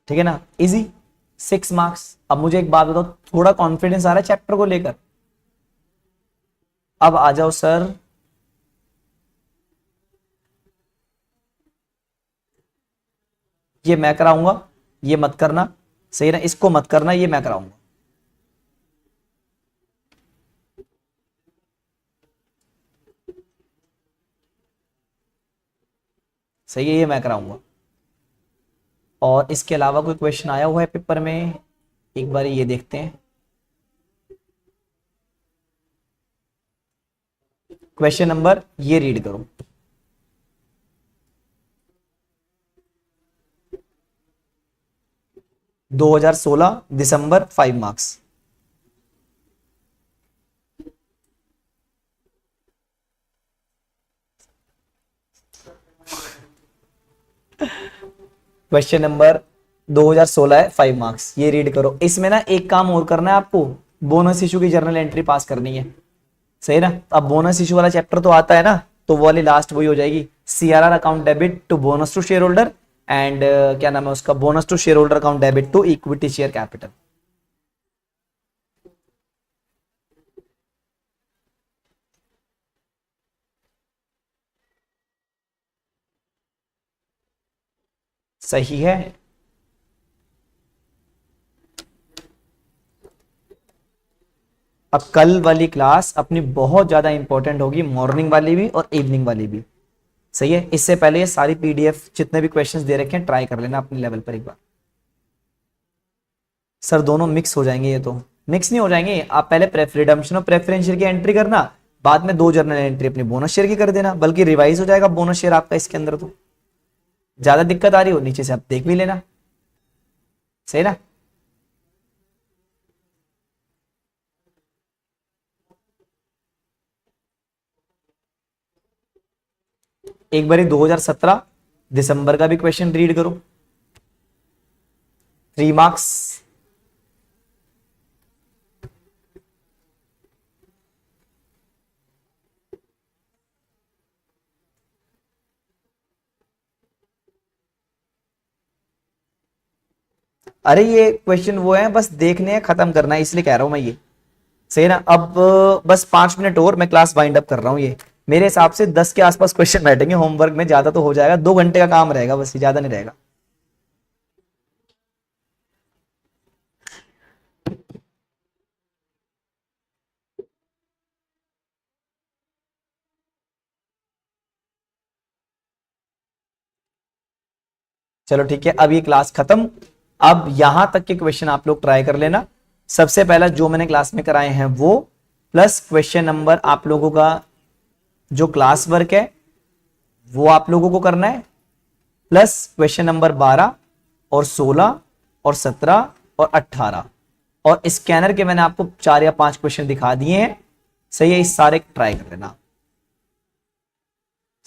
ठीक है ना, इजी 6 मार्क्स। अब मुझे एक बात बताओ, थोड़ा कॉन्फिडेंस आ रहा है चैप्टर को लेकर? अब आ जाओ सर, ये मैं कराऊंगा, ये मत करना। सही ना, इसको मत करना, ये मैं कराऊंगा। सही है, ये मैं कराऊंगा। और इसके अलावा कोई क्वेश्चन आया हुआ है पेपर में, एक बार ये देखते हैं। क्वेश्चन नंबर ये रीड करो, "2016 दिसंबर 5 मार्क्स"। क्वेश्चन नंबर 2016 है, 5 मार्क्स, ये रीड करो। इसमें ना एक काम और करना है आपको, बोनस इशू की जर्नल एंट्री पास करनी है। सही ना, अब बोनस इशू वाला चैप्टर तो आता है ना, तो वो वाली लास्ट वही हो जाएगी, CRR account debit to bonus to share holder and क्या नाम है उसका, bonus to share holder account debit to equity share capital. सही है। अब कल वाली क्लास अपनी बहुत ज्यादा इंपॉर्टेंट होगी, मॉर्निंग वाली भी और इवनिंग वाली भी। सही है, इससे पहले ये सारी पीडीएफ जितने भी क्वेश्चंस दे रखे हैं ट्राई कर लेना अपने लेवल पर एक बार। सर दोनों मिक्स हो जाएंगे, ये तो मिक्स नहीं हो जाएंगे। आप पहले रिडम्पशन और प्रेफरेंस शेयर की एंट्री करना, बाद में 2 जर्नल एंट्री अपनी बोनस शेयर की कर देना, बल्कि रिवाइज हो जाएगा बोनस शेयर आपका इसके अंदर। तो ज्यादा दिक्कत आ रही हो नीचे से आप देख भी लेना। सही ना, एक बारी 2017 दिसंबर का भी क्वेश्चन रीड करो, 3 मार्क्स। अरे ये क्वेश्चन वो है, बस देखने हैं, खत्म करना है, इसलिए कह रहा हूं मैं ये। सही ना, अब बस 5 मिनट और, मैं क्लास वाइंड अप कर रहा हूँ। ये मेरे हिसाब से 10 के आसपास क्वेश्चन बैठेंगे होमवर्क में, ज्यादा तो हो जाएगा, 2 घंटे का काम रहेगा बस, ज्यादा नहीं रहेगा। चलो ठीक है, अब ये क्लास खत्म। अब यहां तक के क्वेश्चन आप लोग ट्राई कर लेना। सबसे पहला जो मैंने क्लास में कराए हैं वो, प्लस क्वेश्चन नंबर आप लोगों का जो क्लास वर्क है वो आप लोगों को करना है, प्लस क्वेश्चन नंबर 12 और 16 और 17 और 18, और स्कैनर के मैंने आपको 4 या 5 क्वेश्चन दिखा दिए हैं। सही है, इस सारे ट्राई कर लेना।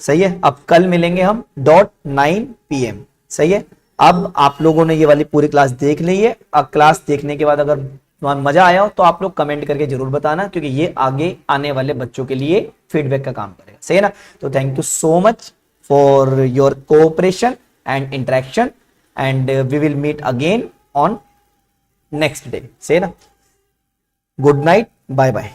सही है, अब कल मिलेंगे हम .9 PM। सही है, अब आप लोगों ने ये वाली पूरी क्लास देख ली है। क्लास देखने के बाद अगर मजा आया हो तो आप लोग कमेंट करके जरूर बताना, क्योंकि ये आगे आने वाले बच्चों के लिए फीडबैक का काम करेगा, सही है ना। तो thank you so much for your cooperation and interaction, and we will meet again on next day, सही है ना। Good night, bye bye.